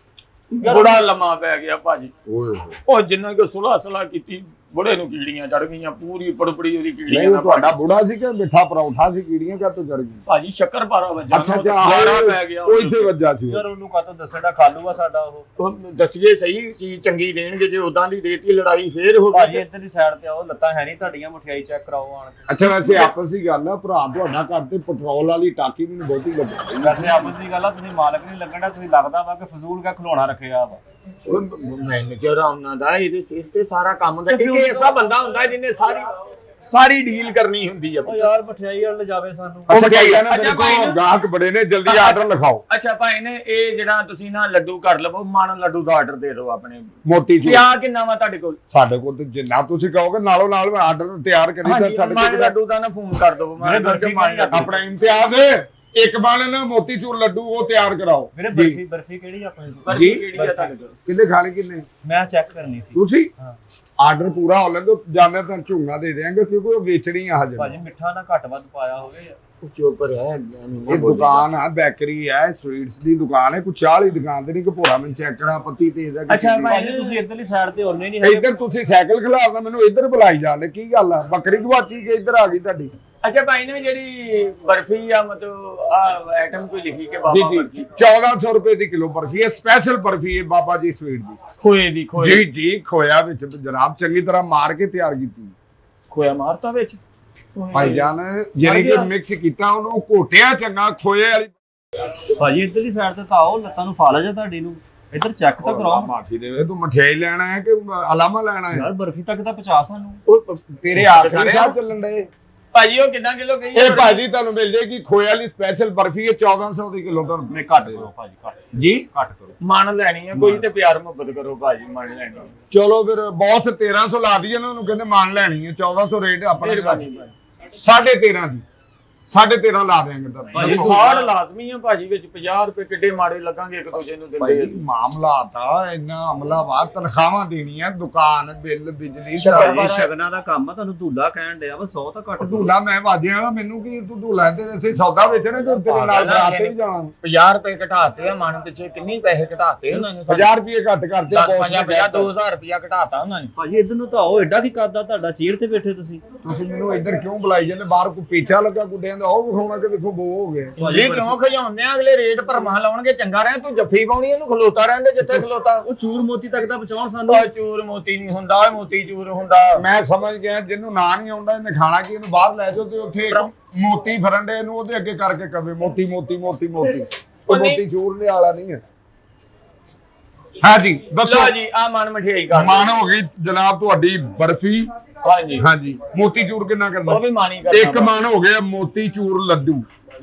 ਬੁੜਾ ਲੰਮਾ ਪੈ ਗਿਆ ਭਾਜੀ। ਓਏ ਉਹ ਜਿੰਨਾ ਕਿ ਸੁਲਾ ਕੀਤੀ ਬੁੜੇ ਨੂੰ ਕੀੜੀਆਂ ਚੜ ਗਈਆਂ, ਪੂਰੀ ਪੜਪੜੀ ਉਹਦੀ ਕੀੜੀਆਂ ਨਹੀਂ ਨਾਲ ਤੁਹਾਡਾ ਬੁੜਾ ਸੀ ਕਿ ਮਿੱਠਾ ਪਰੌਠਾ ਸੀ? ਕੀੜੀਆਂ ਕਾ ਤੋਂ ਚੜ ਗਈ? ਭਾਜੀ ਸ਼ੱਕਰ ਪਾਰਾ ਵੱਜਾ। ਅੱਛਾ ਨਾ, ਅੱਛਾ। ਖਲਾਰਾ ਪੈ ਗਿਆ ਉਹ ਇੱਥੇ ਵੱਜਾ ਸੀ। ਯਾਰ ਉਹਨੂੰ ਕਾਹਤੋਂ ਦੱਸਣਾ, ਖਾਲੂ ਆ ਸਾਡਾ ਉਹ। ਉਹ ਦੱਸੀਏ ਸਹੀ ਚੀਜ਼ ਚੰਗੀ ਦੇਣਗੇ, ਜੇ ਉਦਾਂ ਦੀ ਦੇਤੀ ਲੜਾਈ ਫੇਰ ਹੋ ਭਾਜੀ ਗਈ। ਇੱਧਰ ਦੀ ਸਾਈਡ ਤੇ ਆਓ, ਲੱਤਾਂ ਹੈ ਨਹੀਂ ਤੁਹਾਡੀਆਂ, ਮਠਿਆਈ ਚੈੱਕ ਕਰਾਓ ਆਣ ਕੇ। ਅੱਛਾ ਵੈਸੇ ਆਪਸ ਦੀ ਗੱਲ ਆ, ਭਰਾ ਤੁਹਾਡਾ ਘਰ ਤੇ ਪੈਟਰੋਲ ਵਾਲੀ ਟਾਕੀ ਵੀ ਨਹੀਂ ਬਹੁਤੀ ਲੱਗੀ। ਵੈਸੇ ਆਪਸ ਦੀ ਗੱਲ ਆ, ਤੁਸੀਂ ਮਾਲਕ ਨਹੀਂ ਲੱਗਣਾ, ਤੁਸੀਂ ਲੱਗਦਾ ਵਾ ਕਿ ਫਜ਼ੂਲ ਕਾ ਖਿਲਾਉਣਾ ਰੱਖਿਆ ਵਾ। ਮੈਨੇਜਰ ਉਹਨਾਂ ਦਾ ਇਹਦੇ ਸਿਰ ਤੇ ਸਾਰਾ ਕੰਮ ਦਾ। ਇੱਕ ਐਸਾ ਬੰਦਾ ਹੁੰਦਾ ਜਿਹਨੇ ਸਾਰੀ ਡੀਲ ਕਰਨੀ ਹੁੰਦੀ ਆ। ਉਹ ਯਾਰ ਮਠਿਆਈ ਵਾਲ ਲਿਜਾਵੇ ਸਾਨੂੰ। ਅੱਛਾ ਭਾਈ ਨਾ ਅੱਛਾ ਭਾਈ ਨਾ। ਗਾਹਕ ਬੜੇ ਨੇ, ਜਲਦੀ ਆਰਡਰ ਲਿਖਾਓ। ਅੱਛਾ ਭਾਈ ਨੇ ਇਹ ਜਿਹੜਾ ਤੁਸੀਂ ਨਾ ਲੱਡੂ ਕਰ ਲਵੋ, ਮਨ ਲੱਡੂ ਦਾ ਆਰਡਰ ਦੇ ਦਿਓ ਆਪਣੇ। ਮੋਤੀ ਚੂਰ ਪਿਆ ਕਿੰਨਾ ਵਾ ਤੁਹਾਡੇ ਕੋਲ? ਸਾਡੇ ਕੋਲ ਤੇ ਜਿੰਨਾ ਤੁਸੀਂ ਕਹੋਗੇ ਨਾਲੋਂ ਨਾਲ ਮੈਂ ਆਰਡਰ ਤਿਆਰ ਕਰੀ ਤਾਂ ਹਾਂਜੀ ਸਾਡੇ ਮਨ ਕੋਲ ਲੱਡੂ ਦਾ ਨਾ ਫੋਨ ਕਰ ਦਿਓ। ਮੈਂ ਆਪਣਾ ਇਮਤਿਆਜ਼ ਇੱਕ ਬਣ ਨਾ ਮੋਤੀ ਚੂਰ ਲੱਡੂ ਉਹ ਤਿਆਰ ਕਰਾਓ। ਵੀਰੇ ਬਰਫੀ ਕਿਹੜੀ ਆਪਣੇ ਕੋਲ? ਬਰਫੀ ਕਿਹੜੀ ਆ ਤੁਹਾਡੇ ਕੋਲ? ਕਿੰਨੇ ਖਾਣੇ ਕਿੰਨੇ? ਮੈਂ ਚੈੱਕ ਕਰਨੀ ਸੀ। ਤੁਸੀਂ ਹਾਂ ਆਰਡਰ ਪੂਰਾ ਹੋ ਲੈਂਦੇ ਜਾਂਦੇ ਤਾਂ ਝੁੰਗਾ ਦੇ ਦੇਾਂਗੇ, ਕਿਉਂਕਿ ਉਹ ਵੇਚਣੀ ਆ ਹਜੇ। ਭਾਜੀ ਮਿੱਠਾ ਨਾ ਘੱਟ ਵੱਧ ਪਾਇਆ ਹੋਵੇ। ਚੁੱਪ ਰਿਹਾ। ਇਹ ਦੁਕਾਨ ਆ, ਬੇਕਰੀ ਹੈ, ਸਵੀਟਸ ਦੀ ਦੁਕਾਨ ਹੈ, ਕੋਈ ਚਾਹ ਵਾਲੀ ਦੁਕਾਨ ਤੇ ਨਹੀਂ ਕਿ ਭੋਰਾ ਮੈਂ ਚੈੱਕ ਕਰਾਂ ਪੱਤੀ ਤੇਜ਼ ਹੈ। ਅੱਛਾ ਭਾਜੀ ਤੁਸੀਂ ਇੱਧਰਲੀ ਸਾਈਡ ਤੇ ਉਹਨੇ ਨਹੀਂ ਇੱਧਰ ਤੁਸੀਂ ਸਾਈਕਲ ਖਿਲਾਰਦਾ, ਮੈਨੂੰ ਇੱਧਰ ਬੁਲਾਈ ਜਾਂਦੇ, ਕੀ ਗੱਲ ਆ? ਬੱਕਰੀ ਗਵਾਚੀ ਕਿ ਇੱਧਰ ਆ ਗਈ ਤੁਹਾਡੀ? ਅੱਛਾ ਭਾਈ ਨੇ ਜਿਹੜੀ ਬਰਫੀ ਆ ਮਤਲਬ ਆ ਆਈਟਮ ਕੋਈ ਲਿਖੀ ਕਿ ਜੀ ਬਾਬਾ ਜੀ 1400 ਰੁਪਏ ਦੀ ਕਿਲੋ ਬਰਫੀ ਹੈ, ਸਪੈਸ਼ਲ ਬਰਫੀ ਹੈ ਬਾਬਾ ਜੀ ਸਵੀਟ ਦੀ। ਖੋਏ ਦੀ ਜੀ ਜੀ ਖੋਇਆ ਵਿੱਚ ਜਨਾਬ ਚੰਗੀ ਤਰ੍ਹਾਂ ਮਾਰ ਕੇ ਤਿਆਰ ਕੀਤੀ। ਖੋਇਆ ਮਾਰਤਾ ਵਿੱਚ ਭਾਈਜਾਨ ਜਿਹੜੀ ਕਿ ਮਿਕਸ ਕੀਤਾ ਉਹਨੂੰ ਘੋਟਿਆ ਚੰਗਾ ਖੋਏ ਵਾਲੀ। ਭਾਜੀ ਇੱਧਰਲੀ ਸਾਈਡ ਤੇ ਤਾਂ ਆਓ, ਲੱਤਾਂ ਨੂੰ ਫਾਲਾ ਜਾ ਤੁਹਾਡੀ ਨੂੰ। ਇੱਧਰ ਚੈੱਕ ਤਾਂ ਕਰਾਓ। ਮਾਫੀ ਦੇਵੇ, ਤੂੰ ਮਠਿਆਈ ਲੈਣਾ ਹੈ ਕਿ ਅਲਾਮਾ ਲੈਣਾ ਹੈ? ਯਾਰ ਬਰਫੀ ਤੱਕ ਤਾਂ ਪਹੁੰਚਾ ਸਾਨੂੰ। ਉਹ ਤੇਰੇ ਆਖਰੀ ਸਾਹਿਬ ਚੱਲਣ ਦੇ। ਭਾਜੀ ਉਹ ਕਿੰਨਾ ਕਿਲੋ ਗਈ? ਇਹ ਭਾਜੀ ਤੁਹਾਨੂੰ ਮਿਲ ਜਾਏਗੀ ਖੋਏ ਵਾਲੀ ਸਪੈਸ਼ਲ ਬਰਫੀ ਹੈ 1400 ਦੀ ਕਿਲੋ ਤੁਹਾਨੂੰ। ਮੈਂ ਘੱਟ ਕਰੋ ਭਾਜੀ, ਘੱਟ ਜੀ ਘੱਟ ਕਰੋ। ਮਨ ਲੈਣੀ ਆ ਕੋਈ ਤੇ ਪਿਆਰ ਮੁਹੱਬਤ ਕਰੋ ਭਾਜੀ, ਮਨ ਲੈਣੀ। ਚਲੋ ਫਿਰ ਬੌਸ 1300 ਲਾ ਦਈਏ ਨਾ, ਉਹਨੂੰ ਕਹਿੰਦੇ ਮੰਨ ਲੈਣੀ ਹੈ 1400 ਰੇਟ ਆਪਣੇ ਮਿਹਰਬਾਨੀ 13.5 ਦੀ। 13.5 ਲਾ ਦੇਾਂਗੇ ਤਾਂ ਭਾਜੀ ਦੱਸੋ। ਸਾੜ ਲਾਜ਼ਮੀ ਆ ਭਾਜੀ ਵਿੱਚ 50 ਰੁਪਏ ਕਿੱਡੇ ਮਾੜੇ ਲੱਗਾਂਗੇ ਇੱਕ ਦੂਜੇ ਨੂੰ ਦਿੰਦੇ ਭਾਈ ਮਾਮਲਾ ਤਾਂ ਇੰਨਾ ਅਮਲਾ ਵਾ ਤਨਖਾਹਾਂ ਦੇਣੀਆਂ ਦੁਕਾਨ ਬਿੱਲ ਬਿਜਲੀ ਸਾਰੀ ਭਾਜੀ ਸ਼ਗਨਾਂ ਦਾ ਕੰਮ ਆ, ਤੁਹਾਨੂੰ ਧੂਲਾ ਕਹਿਣ ਡਿਆ ਵਾ 100 ਤਾਂ ਘੱਟ ਦਿਓ। ਧੂਲਾ ਮੈਂ ਵਾਜਿਆ ਵਾ ਮੈਨੂੰ ਕੀ ਤੂੰ ਧੂਲਾ ਤੇ ਅਸੀਂ ਸੌਦਾ ਵੇਚਣਾ ਤੇ ਤੇਰੇ ਨਾਲ ਬਰਾਤ ਤੇ ਵੀ ਜਾਣਾ 50 ਰੁਪਏ ਘਟਾਤੇ ਆ ਮਨ ਪਿੱਛੇ ਕਿੰਨੀ ਪੈਸੇ ਘਟਾਤੇ ਉਹਨਾਂ ਨੇ 1000 ਰੁਪਏ ਘੱਟ ਕਰਤੇ ਆ boss ਨੇ 2000 ਰੁਪਇਆ ਘਟਾਤਾ ਉਹਨਾਂ ਨੇ ਭਾਜੀ ਇੱਧਰ ਨੂੰ ਤਾਂ ਆਓ, ਐਡਾ ਕੀ ਕਰਦਾ ਤੁਹਾਡਾ ਚੇਅਰ ਤੇ ਬੈਠੇ ਤੁਸੀਂ। ਤੁਸੀਂ ਮੈਨੂੰ ਇੱਧਰ ਕਿਉਂ ਬੁਲਾਈ ਜਾਂਦੇ ਬਾਹਰ ਕੋਈ ਪੀਛਾ ਲੱਗਾ ਗੁੱਡਿਆਂ ਦਾ ਉਹ ਵਿਖਾਉਣਾ ਕਿ ਵੇਖੋ ਬੋ ਹੋ ਗਏ ਭਾਜੀ ਕਿਉਂ ਖਜਾਉਂਦੇ ਆ ਅਗਲੇ ਰੇਟ ਭਰਮਾ ਲਾਉਣਗੇ ਚੰਗਾ ਰਹਿ ਤੂੰ ਜੱਫੀ ਪਾਉਣੀ ਇਹਨੂੰ ਖਲੋਤਾ ਰਹਿੰਦੇ ਜਿੱਥੇ ਖਲੋਤਾ ਉਹ ਚੂਰ ਮੋਤੀ ਤੱਕ ਦਾ ਬਚਾਉਣ ਸਾਨੂੰ। ਉਹ ਚੂਰ ਮੋਤੀ ਨਹੀਂ ਹੁੰਦਾ ਉਹ ਮੋਤੀ ਚੂਰ ਹੁੰਦਾ ਮੈਂ ਸਮਝ ਗਿਆ ਜਿਹਨੂੰ ਨਾਂ ਨਹੀਂ ਆਉਂਦਾ ਇਹਨੇ ਖਾਣਾ ਕੀ ਇਹਨੂੰ ਬਾਹਰ ਲੈ ਜਾਓ ਤੇ ਉੱਥੇ ਮੋਤੀ ਫਰਨ ਦੇ ਇਹਨੂੰ ਉਹਦੇ ਅੱਗੇ ਕਰਕੇ ਕਵੇ ਮੋਤੀ ਮੋਤੀ ਮੋਤੀ ਮੋਤੀ ਉਹ ਮੋਤੀ ਚੂਰਨੇ ਵਾਲਾ ਨਹੀਂ ਹੈ। ਹਾਂਜੀ ਦੱਸੋ ਲਓ ਜੀ ਆ ਮਨ ਮਠਿਆਈ ਕਰ ਮਾਨ ਹੋ ਗਈ ਜਨਾਬ ਤੁਹਾਡੀ ਬਰਫੀ ਹਾਂਜੀ ਹਾਂਜੀ ਮੋਤੀ ਚੂਰ ਕਿੰਨਾ ਕਰਨਾ ਉਹ ਵੀ ਮਾਨੀ ਕਰਨਾ ਇੱਕ ਮਨ ਹੋ ਗਿਆ ਮੋਤੀ ਚੂਰ ਲੱਡੂ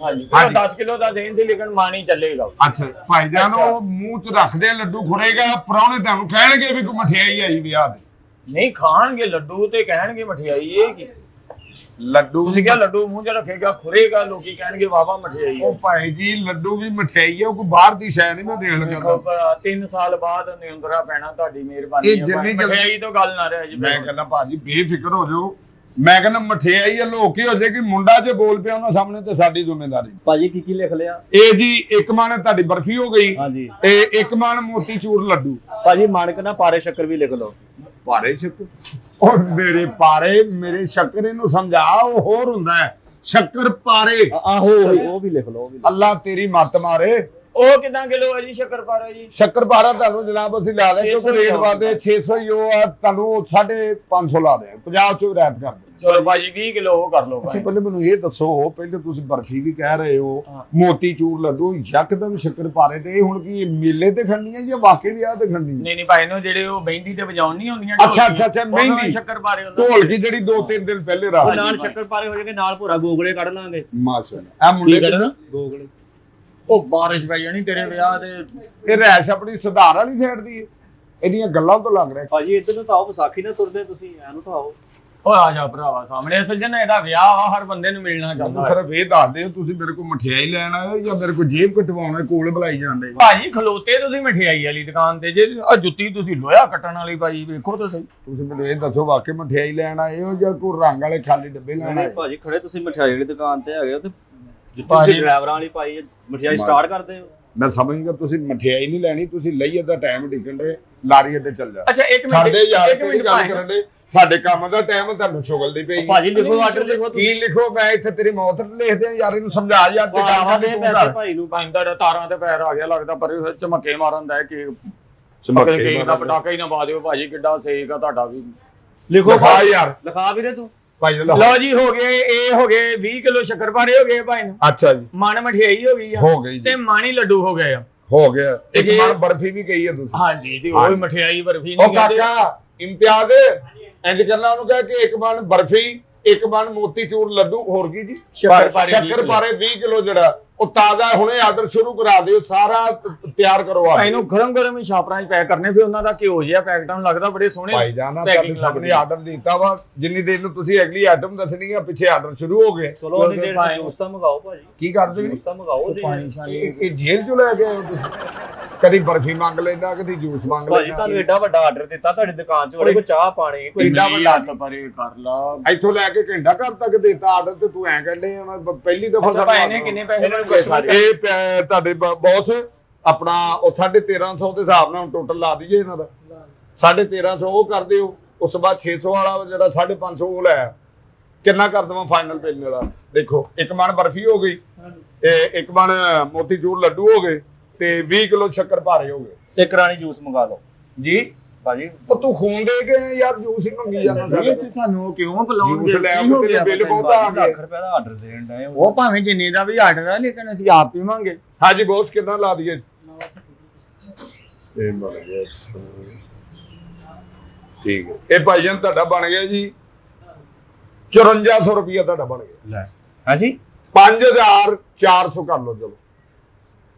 ਹਾਂਜੀ ਹਾਂਜੀ। 10 ਕਿਲੋ ਦਾ ਦੇਣ ਸੀ ਲੇਕਿਨ ਮਾਨੀ ਚੱਲੇਗਾ ਅੱਛਾ ਭਾਈਜਾਨ ਉਹ ਮੂੰਹ ਚ ਰੱਖਦੇ ਆ ਲੱਡੂ ਖੁਰੇਗਾ ਪ੍ਰਾਹੁਣੇ ਤੁਹਾਨੂੰ ਕਹਿਣਗੇ ਵੀ ਕੋਈ ਮਠਿਆਈ ਆਈ ਵਿਆਹ ਦੀ ਨਹੀਂ ਖਾਣਗੇ ਲੱਡੂ ਤੇ ਕਹਿਣਗੇ ਮਠਿਆਈ ਇਹ ਕੀ ਲੱਡੂ ਤੁਸੀਂ ਕਿਹਾ ਲੱਡੂ ਮੂੰਹ 'ਚ ਰੱਖੇਗਾ ਖੁਰੇਗਾ ਲੋਕੀ ਕਹਿਣਗੇ ਵਾਵਾ ਮਠਿਆਈ ਹੈ ਉਹ ਭਾਈ ਜੀ ਲੱਡੂ ਵੀ ਮਠਿਆਈ ਹੈ ਉਹ ਕੋਈ ਬਾਹਰ ਦੀ ਸ਼ੈ ਨਹੀਂ ਮੈਂ ਦੇਣ ਲੱਗਾ 3 ਸਾਲ ਬਾਅਦ ਨਿਯੰਤਰਾ ਪੈਣਾ ਤੁਹਾਡੀ ਮਿਹਰਬਾਨੀ ਇਹ ਹੈ ਜਿੰਨੀ ਜਲਦੀ- ਮਠਿਆਈ ਤੋਂ ਗੱਲ ਨਾ ਰਹਿ ਜੀ ਮੈਂ ਕਹਿੰਦਾ ਭਾਜੀ ਬੇਫਿਕਰ ਹੋ ਜਾਓ ਮੈਂ ਕਹਿੰਦਾ ਮਠਿਆਈ ਲੋਕੀ ਹੋ ਜੇ ਕਿ ਮੁੰਡਾ ਜੇ ਬੋਲ ਪਿਆ ਉਹਨਾਂ ਸਾਹਮਣੇ ਤੇ ਸਾਡੀ ਜ਼ਿੰਮੇਵਾਰੀ ਭਾਜੀ ਕੀ ਲਿਖ ਲਿਆ? ਇਹ ਜੀ ਇੱਕ ਮਣ ਤੁਹਾਡੀ ਬਰਫੀ ਹੋ ਗਈ ਹਾਂਜੀ ਤੇ ਇੱਕ ਮਣ ਮੋਤੀ ਚੂਰ ਲੱਡੂ ਭਾਜੀ ਮਾਨਕ ਨਾ ਪਾਰੇ ਸ਼ੱਕਰ ਵੀ ਲਿਖ ਲਓ। ਪਾਰੇ ਸ਼ੱਕਰ ਉਹ ਮੇਰੇ ਪਾਰੇ ਮੇਰੇ ਸ਼ੱਕਰ ਇਹਨੂੰ ਸਮਝਾ ਉਹ ਹੋਰ ਹੁੰਦਾ ਹੈ ਸ਼ੱਕਰ ਪਾਰੇ ਆਹੋ ਉਹ ਵੀ ਲਿਖ ਲਓ, ਉਹ ਵੀ ਲਿਖ ਲਓ। ਅੱਲਾ ਤੇਰੀ ਮੱਤ ਮਾਰੇ ਉਹ ਕਿਦਾਂ ਕਿਲੋ ਹੈ ਜੀ ਸ਼ੱਕਰਪਾਰਾ ਜੀ ਸ਼ੱਕਰ ਪਾਰਾ ਤੁਹਾਨੂੰ ਜਨਾਬ ਅਸੀਂ ਲਾ ਲਿਆ ਕਿਉਂਕਿ 600 ਰੇਟ ਵਾਦੇ 600 ਹੀ ਉਹ ਆ ਤੁਹਾਨੂੰ 550 ਲਾ ਦੇ 50 ਚੋਂ ਰੈਪ ਕਰ ਦੇ ਚਲੋ ਭਾਜੀ 20 ਕਿਲੋ ਉਹ ਕਰ ਲਓ ਅੱਛਾ ਭਾਈ ਪਹਿਲੇ ਮੈਨੂੰ ਇਹ ਦੱਸੋ ਪਹਿਲੇ ਤੁਸੀਂ ਬਰਫੀ ਵੀ ਕਹਿ ਰਹੇ ਹੋ ਹਾਂ। ਮੋਤੀ ਚੂਰ ਲੱਡੂ ਯਕਦਮ ਸ਼ੱਕਰ ਪਾਰੇ ਤੇ ਇਹ ਹੁਣ ਕੀ ਮੇਲੇ ਤੇ ਖੰਨੀ ਹੈ ਜਾਂ ਵਾਕਈ ਵਿਆਹ ਤੇ ਖੰਨੀ ਹੈ ਨਹੀਂ ਨਹੀਂ ਭਾਈ ਨੂੰ ਜਿਹੜੇ ਉਹ ਮਹਿੰਦੀ ਤੇ ਵਜਾਉਣ ਨਹੀਂ ਹੁੰਦੀਆਂ ਅੱਛਾ, ਅੱਛਾ, ਅੱਛਾ, ਮਹਿੰਦੀ। ਸ਼ੱਕਰਪਾਰੇ ਹੁੰਦਾ ਢੋਲਕੀ ਜਿਹੜੀ 2-3 ਦਿਨ ਪਹਿਲੇ ਉਹ ਰਾਤ ਨਾਲ ਸ਼ੱਕਰ ਪਾਰੇ ਹੋ ਜਾਣਗੇ, ਨਾਲ ਭੋਰਾ ਗੋਗਲੇ ਕੱਢ ਲਾਂਗੇ। ਮਾਸ਼ਾਅੱਲਾ ਇਹ ਮੁੰਡੇ ਕੱਢਣਾ? ਗੋਗਲੇ ਉਹ ਬਾਰਿਸ਼ ਪੈ ਜਾਣੀ ਤੇਰੇ ਵਿਆਹ ਤੇ ਇਹ ਰੈਸ਼ ਆਪਣੀ ਸੁਧਾਰ ਵਾਲੀ ਸਾਈਡ ਦੀ ਹੈ ਇਹਦੀਆਂ ਗੱਲਾਂ ਤੋਂ ਲੱਗ ਰਿਹਾ ਭਾਜੀ ਇੱਧਰ ਨੂੰ ਤਾਂ ਆਓ, ਵਿਸਾਖੀ ਨਾਲ ਤੁਰਦੇ ਤੁਸੀਂ ਐਨੂੰ ਤਾਂ ਆਓ। ਉਹ ਆ ਜਾ ਭਰਾਵਾ ਸਾਹਮਣੇ ਅਸਲ ਜਨ ਇਹਦਾ ਵਿਆਹ ਆ ਹਰ ਬੰਦੇ ਨੂੰ ਮਿਲਣਾ ਮੈਨੂੰ ਚਾਹੁੰਦਾ ਸਿਰਫ ਇਹ ਦੱਸ ਦਿਓ ਤੁਸੀਂ ਮੇਰੇ ਕੋਲ ਮਠਿਆਈ ਲੈਣ ਆਏ ਹੋ ਜਾਂ ਮੇਰੇ ਕੋਲ ਜੇਬ ਕਟਵਾਉਣਾ ਕੋਲ ਬੁਲਾਈ ਜਾਂਦੇ ਭਾਜੀ ਖਲੋਤੇ ਤੁਸੀਂ ਮਠਿਆਈ ਵਾਲੀ ਦੁਕਾਨ ਤੇ ਜੇ ਆ ਜੁੱਤੀ ਤੁਸੀਂ ਲੋਹਾ ਕੱਟਣ ਵਾਲੀ ਭਾਈ ਵੇਖੋ ਤਾਂ ਸਹੀ ਤੁਸੀਂ ਮੈਨੂੰ ਇਹ ਦੱਸੋ ਵਾਕਈ ਮਠਿਆਈ ਲੈਣ ਆਏ ਹੋ ਜਾਂ ਕੋਈ ਰੰਗ ਵਾਲੇ ਖਾਲੀ ਡੱਬੇ ਲੈਣ ਆਏ ਨਹੀਂ ਭਾਜੀ ਖੜੇ ਤੁਸੀਂ ਮਠਿਆਈ ਵਾਲੀ ਦੁਕਾਨ ਤੇ ਹੈਗੇ ਹੋ ਤੇ ਜਿੱਥੇ ਭਾਜੀ- ਤੁਸੀਂ ਡਰਾਈਵਰਾਂ ਵਾਲੀ ਪਾਈ ਹੈ, ਮਠਿਆਈ ਸਟਾਰਟ ਕਰਦੇ ਹੋ। ਮੈਂ ਸਮਝ ਗਿਆ ਤੁਸੀਂ ਮਠਿਆਈ ਨਹੀਂ ਲੈਣੀ ਤੁਸੀਂ ਲਈ ਦਾ ਟਾਈਮ ਡਿੱਕਣ ਦੇ ਲਾਰੀ ਅੱਡੇ ਚੱਲ ਜਾ ਅੱਛਾ ਇੱਕ ਸਾਡੇ ਮਿੰਟ ਯਾਰ ਇੱਕ ਕਿਹੜੀ ਮਿੰਟ ਗੱਲ ਭਾਈ ਕਰਨ ਦੇ ਸਾਡੇ ਕੰਮ ਦਾ ਟਾਈਮ ਤੁਹਾਨੂੰ ਸ਼ੁਗਲ ਦੀ ਪਈ ਭਾਜੀ ਲਿਖੋ ਆਰਡਰ ਲਿਖੋ ਕੀ ਲਿਖੋ ਮੈਂ ਇੱਥੇ ਤੇਰੀ ਮੌਤ ਲਿਖਦੇ ਆ ਯਾਰ ਇਹਨੂੰ ਸਮਝਾ ਯਾਰ ਤੇ ਕੰਮ ਆਵਾਂਗੇ ਦੇ ਪੈਸੇ ਭਾਈ ਨੂੰ। ਪੈਂਦਾ ਤਾਰਾਂ ਤੇ ਪੈਰ ਆ ਗਿਆ ਲੱਗਦਾ ਪਰ ਇਹ ਝਮੱਕੇ ਮਾਰਨ ਦਾ ਕਿ ਚਮੱਕੇ ਕੇਕ ਦਾ ਮਾਰਨ। ਪਟਾਕਾ ਹੀ ਨਾ ਪਾ ਦਿਓ ਭਾਜੀ ਕਿੱਡਾ ਸੇਕ ਆ ਤੁਹਾਡਾ ਵੀ ਲਿਖੋ ਲਿਖਾ ਯਾਰ ਲਿਖਾ ਵੀਰੇ ਤੂੰ। ਭਾਈ ਲਓ ਲਓ ਜੀ ਹੋ ਗਏ ਇਹ ਹੋ ਗਏ 20 ਕਿਲੋ ਸ਼ੱਕਰਪਾਰੇ ਹੋ ਗਏ ਭਾਈ ਨੂੰ ਅੱਛਾ ਜੀ ਮਨ ਮਠਿਆਈ ਹੋ ਗਈ ਆ ਹੋ ਗਈ ਤੇ ਜੀ ਮਾਣੀ ਲੱਡੂ ਹੋ ਗਏ ਆ ਹੋ ਗਿਆ ਇੱਕ ਜੇ- ਮਣ ਬਰਫੀ ਵੀ ਕਹੀ ਹੈ ਤੁਸੀਂ ਹਾਂਜੀ ਤੇ ਉਹ ਵੀ ਮਠਿਆਈ ਬਰਫੀ ਉਹ ਨਹੀਂ ਕਹਿੰਦੇ ਕਾਕਾ ਇਮਤਿਆਜ਼ ਇੰਜ ਕਰਨਾ ਉਹਨੂੰ ਕਹਿ ਕਿ ਇੱਕ ਮਣ ਬਰਫੀ ਇੱਕ ਮਣ ਮੋਤੀ ਚੂਰ ਲੱਡੂ ਹੋਰ ਕੀ ਜੀ ਸ਼ੱਕਰਪਾਰੇ 20 ਸ਼ੱਕਰਪਾਰੇ 20 ਕਿਲੋ ਜਿਹੜਾ ਉਹ ਤਾਜ਼ਾ ਹੁਣੇ ਆਰਡਰ ਸ਼ੁਰੂ ਕਰਾ ਦਿਓ ਸਾਰਾ ਤਿਆਰ ਕਰੋ ਆ ਭਾਈ ਨੂੰ ਗਰਮ ਗਰਮ ਹੀ ਛਾਪਰਾਂ 'ਚ ਪੈਕ ਕਰਨੇ ਫਿਰ ਉਹਨਾਂ ਦਾ ਘਿਓ ਜਿਹਾ ਪੈਕਟਾਂ ਨੂੰ ਲੱਗਦਾ ਬੜੇ ਸੋਹਣੇ ਭਾਈ ਜਾਨਾ packing ਤੁਹਾਨੂੰ ਸਭ ਨੇ ਲੱਗਦੀ। ਆਰਡਰ ਦਿੱਤਾ ਵਾ ਜਿੰਨੀ ਦੇਰ ਨੂੰ ਤੁਸੀਂ ਅਗਲੀ ਆਈਟਮ ਦੱਸਣੀ ਆ ਪਿੱਛੇ ਆਰਡਰ ਸ਼ੁਰੂ ਹੋ ਗਏ ਚਲੋ ਉਹਦੀ ਦੇਰ ਭਾਈ- ਤੱਕ ਜੂਸ ਤਾਂ ਮੰਗਾਓ ਭਾਜੀ, ਕੀ ਕਰਦੇ ਜੀ ਜੂਸ ਤਾਂ ਮੰਗਾਓ ਜੀ। ਪਾਣੀ ਸ਼ਾਨੀ ਇਹ ਜੇਲ੍ਹ ਚੋਂ ਲੈ ਕੇ ਆਏ ਹੋ ਤੁਸੀਂ ਕਦੀ ਬਰਫੀ ਮੰਗ ਲੈਂਦਾ ਕਦੀ ਜੂਸ ਮੰਗ ਭਾਜੀ ਤੁਹਾਨੂੰ ਲੈਂਦਾ ਐਡਾ ਵੱਡਾ ਆਰਡਰ ਦਿੱਤਾ ਤੁਹਾਡੀ ਦੁਕਾਨ 'ਚ, ਕੋਈ ਚਾਹ ਪਾਣੀ ਕੋਈ ਏਡਾ ਏਡਾ ਵੱਡਾ ਵੱਡਾ ਪਰੇ ਕਰ ਲਾ ਇੱਥੋਂ ਲੈ ਕੇ ਘੰਟਾ ਘਰ ਤੱਕ ਦੇਤਾ ਆਰਡਰ ਤੇ ਤੂੰ ਐਂ ਕਹਿੰਦੇ ਮੈਂ ਪਹਿਲੀ ਦਫਾ ਅੱਛਾ ਭਾਈ ਨੇ ਕਿੰਨੇ ਪੈਸੇ ਲਏ ਸਾਰੇ ਇਹ ਤੁਹਾਡੇ ਬੌਸ ਆਪਣਾ ਉਹ 1350 ਦੇ ਹਿਸਾਬ ਨਾਲ ਟੋਟਲ ਲਾ ਦਈਏ ਇਹਨਾਂ ਦਾ 1350 ਉਹ ਕਰ ਦਿਓ ਉਸ ਤੋਂ ਬਾਅਦ 600 ਵਾਲਾ ਜਿਹੜਾ 550 ਉਹ ਲੈ ਕਿੰਨਾ ਕਰ ਦਵਾਂ ਫਾਈਨਲ ਬਿੱਲ ਵਾਲਾ ਦੇਖੋ ਇੱਕ ਮਣ ਬਰਫੀ ਹੋ ਗਈ ਤੇ ਇੱਕ ਮਣ ਮੋਤੀ ਚੂਰ ਲੱਡੂ ਹੋ ਗਏ ਤੇ 20 ਕਿਲੋ ਸ਼ੱਕਰ ਭਾਰੇ ਹੋ ਗਏ ਇੱਕ ਰਾਣੀ ਜੂਸ ਮੰਗਾ ਲਓ ਜੀ ਭਾਜੀ। ਉਹ ਤੂੰ ਖੂਨ ਦੇ ਕੇ ਯਾਰ ਜੂਸ ਹੀ ਮੰਗੀ ਜਾਂਦਾ ਇਹ ਸਾਨੂੰ ਕਿਉਂ ਬੁਲਾਉਣਗੇ ਜੂਸ ਲੈ ਕੀ ਹੋ ਆਉਂਦੇ ਗਿਆ ਬਿੱਲ ਪਤਾ ਨੀ ਬਹੁਤਾ ਆ ਗਿਆ ਲੱਖ ਰੁਪਏ ਦਾ ਆਰਡਰ ਦੇਣ ਡਏ ਉਹ ਭਾਵੇਂ ਜਿੰਨੇ ਦਾ ਵੀ ਆਰਡਰ ਆ ਲੇਕਿਨ ਅਸੀਂ ਆਪ ਪੀਵਾਂਗੇ ਹਾਂਜੀ ਬੌਸ ਕਿੰਨਾ ਲਾ ਦਈਏ ਇਹ ਬਣ ਗਿਆ ਠੀਕ ਹੈ ਇਹ ਭਾਈਜਾਨ ਤੁਹਾਡਾ ਬਣ ਗਿਆ ਜੀ 5400 ਰੁਪਇਆ ਤੁਹਾਡਾ ਬਣ ਗਿਆ ਲੈ ਹਾਂਜੀ 5400 ਕਰ ਲਓ ਚਲੋ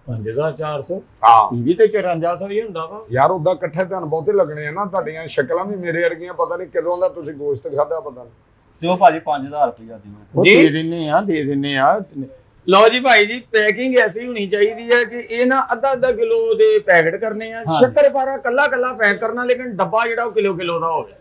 5400 ਹਾਂ ਇਹ ਵੀ ਤੇ 5400 ਹੀ ਹੁੰਦਾ ਵਾ ਯਾਰ ਉਦਾਂ ਇਕੱਠੇ ਤੁਹਾਨੂੰ ਬਹੁਤੇ ਲੱਗਣੇ ਆ ਨਾ ਤੁਹਾਡੀਆਂ ਸ਼ਕਲਾਂ ਵੀ ਮੇਰੇ ਵਰਗੀਆਂ ਪਤਾ ਨਹੀਂ ਕਦੋਂ ਦਾ ਤੁਸੀਂ ਗੋਸ਼ਤ ਖਾਦਾ ਪਤਾ ਨਹੀਂ ਤੇ ਉਹ ਭਾਜੀ 5000 ਰੁਪਇਆ ਦਿਓ। ਉਹ ਦੇ ਦਿੰਨੇ ਆ ਲਓ ਜੀ ਭਾਈ ਜੀ, ਪੈਕਿੰਗ ਐਸੀ ਹੋਣੀ ਚਾਹੀਦੀ ਹੈ ਕਿ ਇਹ ਨਾ ਅੱਧਾ ਕਿਲੋ ਦੇ ਪੈਕਟ ਕਰਨੇ ਆ, ਸ਼ੱਕਰਪਾਰਾ ਕੱਲਾ ਪੈਕ ਕਰਨਾ, ਲੇਕਿਨ ਡੱਬਾ ਜਿਹੜਾ ਉਹ ਕਿਲੋ ਦਾ ਹੋਵੇ।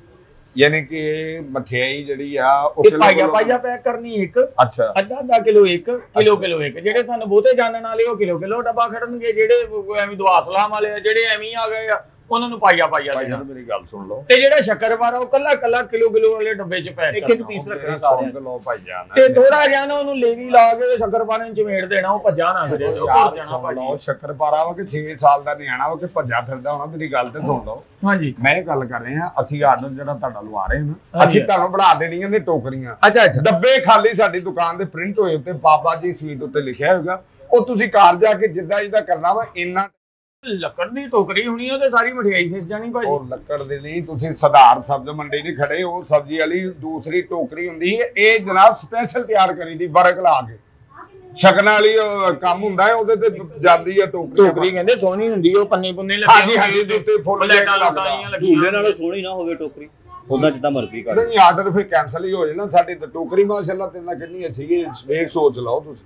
ਯਾਨੀ ਕਿ ਮਠਿਆਈ ਜਿਹੜੀ ਆ ਉਹ ਪਾਈਆ ਪੈਕ ਕਰਨੀ ਇੱਕ, ਅੱਛਾ ਅੱਧਾ ਕਿਲੋ ਇੱਕ, ਕਿਲੋ ਇੱਕ। ਜਿਹੜੇ ਸਾਨੂੰ ਬਹੁਤੇ ਜਾਣਨ ਵਾਲੇ ਉਹ ਕਿਲੋ ਡੱਬਾ ਖੜਨਗੇ, ਜਿਹੜੇ ਐਵੇਂ ਦੁਆ ਸਲਾਮ ਵਾਲੇ ਆ, ਜਿਹੜੇ ਐਵੇਂ ਆ ਗਏ ਆ, ਉਹਨਾਂ ਨੂੰ ਪਾਈਆ ਦੇਣਾ। ਮੇਰੀ ਗੱਲ ਸੁਣ ਲਓ, ਤੇ ਜਿਹੜਾ ਸ਼ੱਕਰਪਾਰਾ ਉਹ ਕੱਲਾ ਕਿਲੋ ਵਾਲੇ ਡੱਬੇ 'ਚ ਪੈਕ ਇੱਕ ਪੀਸ ਰੱਖਣਾ ਸਾਰਿਆਂ ਨੂੰ। ਲਓ ਭਾਈ ਜਾਨ ਤੇ ਥੋੜਾ ਜਿਹਾ ਨਾ ਉਹਨੂੰ ਲੇਵੀ ਲਾ ਕੇ ਸ਼ੱਕਰਪਾਰੇ ਨੂੰ ਚਮੇੜ ਦੇਣਾ, ਉਹ ਭੱਜਾ ਨਾ ਫਿਰੇ। ਲਓ ਸ਼ੱਕਰਪਾਰਾ ਵਾ ਕਿ 6 ਸਾਲ ਦਾ ਨਿਆਣਾ ਵਾ ਕਿ ਭੱਜਾ ਫਿਰਦਾ ਹੋਣਾ। ਮੇਰੀ ਗੱਲ ਤੇ ਸੁਣ ਲਓ, ਹਾਂਜੀ ਮੈਂ ਇਹ ਗੱਲ ਕਰ ਰਿਹਾ, ਅਸੀਂ ਆਰਡਰ ਜਿਹੜਾ ਤੁਹਾਡਾ ਲਵਾ ਰਹੇ ਹਾਂ, ਅਸੀਂ ਤੁਹਾਨੂੰ ਬਣਾ ਦੇਣੀਆਂ ਨੇ ਟੋਕਰੀਆਂ। ਅੱਛਾ ਡੱਬੇ ਖਾਲੀ ਸਾਡੀ ਦੁਕਾਨ ਤੇ ਪ੍ਰਿੰਟ ਹੋਏ ਉੱਤੇ ਬਾਬਾ ਜੀ ਸਵੀਟ ਉੱਤੇ ਲਿਖਿਆ ਹੋਏਗਾ, ਉਹ ਤੁਸੀਂ ਘਰ ਜਾ ਕੇ ਜਿੱਦਾਂ ਕਰਨਾ ਵਾ ਇੰਨਾ। ਲੱਕੜ ਦੀ ਟੋਕਰੀ ਹੋਣੀ ਉਹ ਤੇ ਸਾਰੀ ਮਠਿਆਈ ਫਿਸ ਜਾਣੀ ਭਾਜੀ। ਉਹ ਲੱਕੜ ਦੇ ਨਹੀਂ, ਤੁਸੀਂ ਸਧਾਰਨ ਸਬਜ਼ ਮੰਡੀ ਨਹੀਂ ਖੜੇ, ਉਹ ਸਬਜ਼ੀ ਵਾਲੀ ਦੂਸਰੀ ਟੋਕਰੀ ਹੁੰਦੀ ਹੈ। ਇਹ ਜਨਾਬ ਸਪੈਸ਼ਲ ਤਿਆਰ ਕਰੀ ਦੀ ਬਰਕ ਲਾ ਕੇ, ਸ਼ਗਨ ਵਾਲੀ ਕੰਮ ਹੁੰਦਾ ਹੈ, ਉਹਦੇ ਤੇ ਜਾਂਦੀ ਹੈ ਟੋਕਰੀ ਕਹਿੰਦੇ ਸੋਹਣੀ ਹੁੰਦੀ, ਉਹ ਪੰਨੇ ਪੁੰਨੇ ਲੱਗੇ ਹਾਂਜੀ ਦੇ ਉੱਤੇ ਫੁੱਲ ਝੂਲੇ ਨਾਲੋਂ ਸੋਹਣੀ ਨਾ ਹੋਵੇ ਟੋਕਰੀ, ਉਹਦਾ ਜਿੱਦਾਂ ਮਰਜ਼ੀ ਕਰ। ਨਹੀਂ ਆਰਡਰ ਫਿਰ ਕੈਨਸਲ ਹੀ ਹੋ ਜਾਣਾ। ਸਾਡੀ ਤਾਂ ਟੋਕਰੀ ਮਾਸ਼ਾਅੱਲਾ ਤੇ ਨਾ ਕਿੰਨੀ ਅੱਛੀ ਹੈ, ਵੇਖ ਸੋਚ ਲਓ ਤੁਸੀਂ।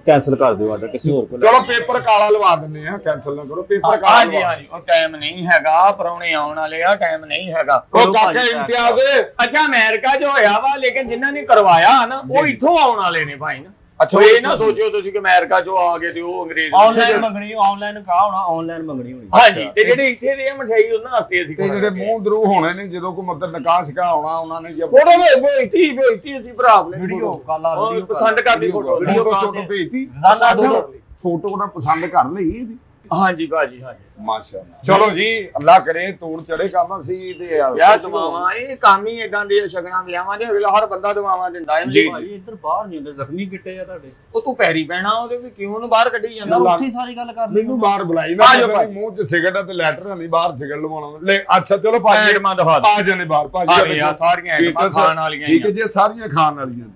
ਕੈਨਸਲ ਕਰ ਦਿਓ ਆਰਡਰ ਕਿਸੇ ਹੋਰ ਕੋਲ। ਚਲੋ ਪੇਪਰ ਕਾਲਾ ਲਵਾ ਦਿੰਦੇ ਆ, ਕੈਨਸਲ ਨਾ ਕਰੋ, ਪੇਪਰ ਕਾਲਾ। ਹਾਂਜੀ ਉਹ ਟਾਈਮ ਨਹੀਂ ਹੈਗਾ, ਪਰੌਣੇ ਆਉਣ ਵਾਲੇ ਆ, ਟਾਈਮ ਨਹੀਂ ਹੈਗਾ। ਉਹ ਕਾਕੇ ਇਮਤਿਆਜ਼ ਅੱਛਾ ਅਮਰੀਕਾ 'ਚ ਹੋਇਆ ਵਾ, ਲੇਕਿਨ ਜਿਨ੍ਹਾਂ ਨੇ ਕਰਵਾਇਆ ਨਾ ਉਹ ਇੱਥੋਂ ਆਉਣ ਵਾਲੇ ਨੇ ਭਾਈ ਨਾ। ਅੱਛਾ ਇਹ ਨਾ ਸੋਚਿਓ ਤੁਸੀਂ ਕਿ ਅਮਰੀਕਾ 'ਚੋਂ ਆ ਗਏ ਤੇ ਉਹ ਅੰਗਰੇਜ਼ ਆਨਲਾਈਨ ਮੰਗਣੀ ਹੋਣੀ। ਹਾਂਜੀ, ਤੇ ਜਿਹੜੇ ਇੱਥੇ ਦੇ ਮਠਿਆਈ ਉਹਨਾਂ ਵਾਸਤੇ ਅਸੀਂ ਤੇ ਜਿਹੜੇ ਮੂੰਹ ਦਰੂ ਹੋਣੇ ਨੇ ਜਦੋਂ ਕੋਈ ਮਤਲਬ ਨਿਕਾਹ ਸਿਕਾ ਆਉਣਾ, ਉਹਨਾਂ ਨੇ ਜੇ ਫੋਟੋ ਭੇਜਤੀ ਅਸੀਂ ਭਰਾ ਆਪਣੇ ਵੀਡੀਓ ਕਾਲ ਆ, ਵੀਡੀਓ ਪਸੰਦ ਕਰਦੀ ਫੋਟੋ ਭੇਜਤੀ, ਰੋਜ਼ਾਨਾ ਫੋਟੋ ਉਹਨਾਂ ਪਸੰਦ ਕਰ ਲਈ ਇਹਦੀ। ਹਾਂਜੀ ਭਾਜੀ ਹਾਂਜੀ ਮਾਸ਼ਾਅੱਲਾ। ਚਲੋ ਜੀ, ਅੱਲਾ ਕਰੇ ਤੋੜ ਚੜੇ ਕੰਮ ਅਸੀਂ ਤੇ ਵਿਆਹ ਦਵਾਵਾਂ, ਇਹ ਕੰਮ ਹੀ ਏਦਾਂ ਦੇ ਸ਼ਗਨਾਂ ਵਿਆਹਾਂ ਦੇ। ਅਗਲਾ ਹਰ ਬੰਦਾ ਦਵਾਵਾਂ ਦਿੰਦਾ ਹੈ ਭਾਈ। ਇੱਧਰ ਬਾਹਰ ਨਹੀਂ ਹੁੰਦੇ, ਜ਼ਖਮੀ ਕਿੱਟੇ ਆ ਤੁਹਾਡੇ। ਉਹ ਤੂੰ ਪੈਰੀ ਪੈਣਾ ਉਹਦੇ ਵੀ, ਕਿਉਂ ਉਹਨੂੰ ਬਾਹਰ ਕੱਢੀ ਜਾਂਦਾ? ਉੱਥੇ ਸਾਰੀ ਗੱਲ ਕਰ ਲਈ। ਮੈਨੂੰ ਬਾਹਰ ਬੁਲਾਈ ਨਾ, ਮੂੰਹ 'ਚ ਸਿਗਰਟ ਤੇ ਲੈਟਰ ਨਹੀਂ, ਬਾਹਰ ਸਿਗਰਟ ਲਵਾਉਣਾ ਲੈ। ਅੱਛਾ ਚਲੋ ਭਾਜੀ ਐਟਮਾਂ ਦਿਖਾ ਦਿਓ। ਆ ਜਾਣੇ ਬਾਹਰ ਭਾਜੀ, ਆ ਸਾਰੀਆਂ ਐਟਮਾਂ ਖਾਣ ਵਾਲੀਆਂ। ਠੀਕ ਹੈ ਜੀ, ਸਾਰੀਆਂ ਖਾਣ ਵਾਲੀਆਂ।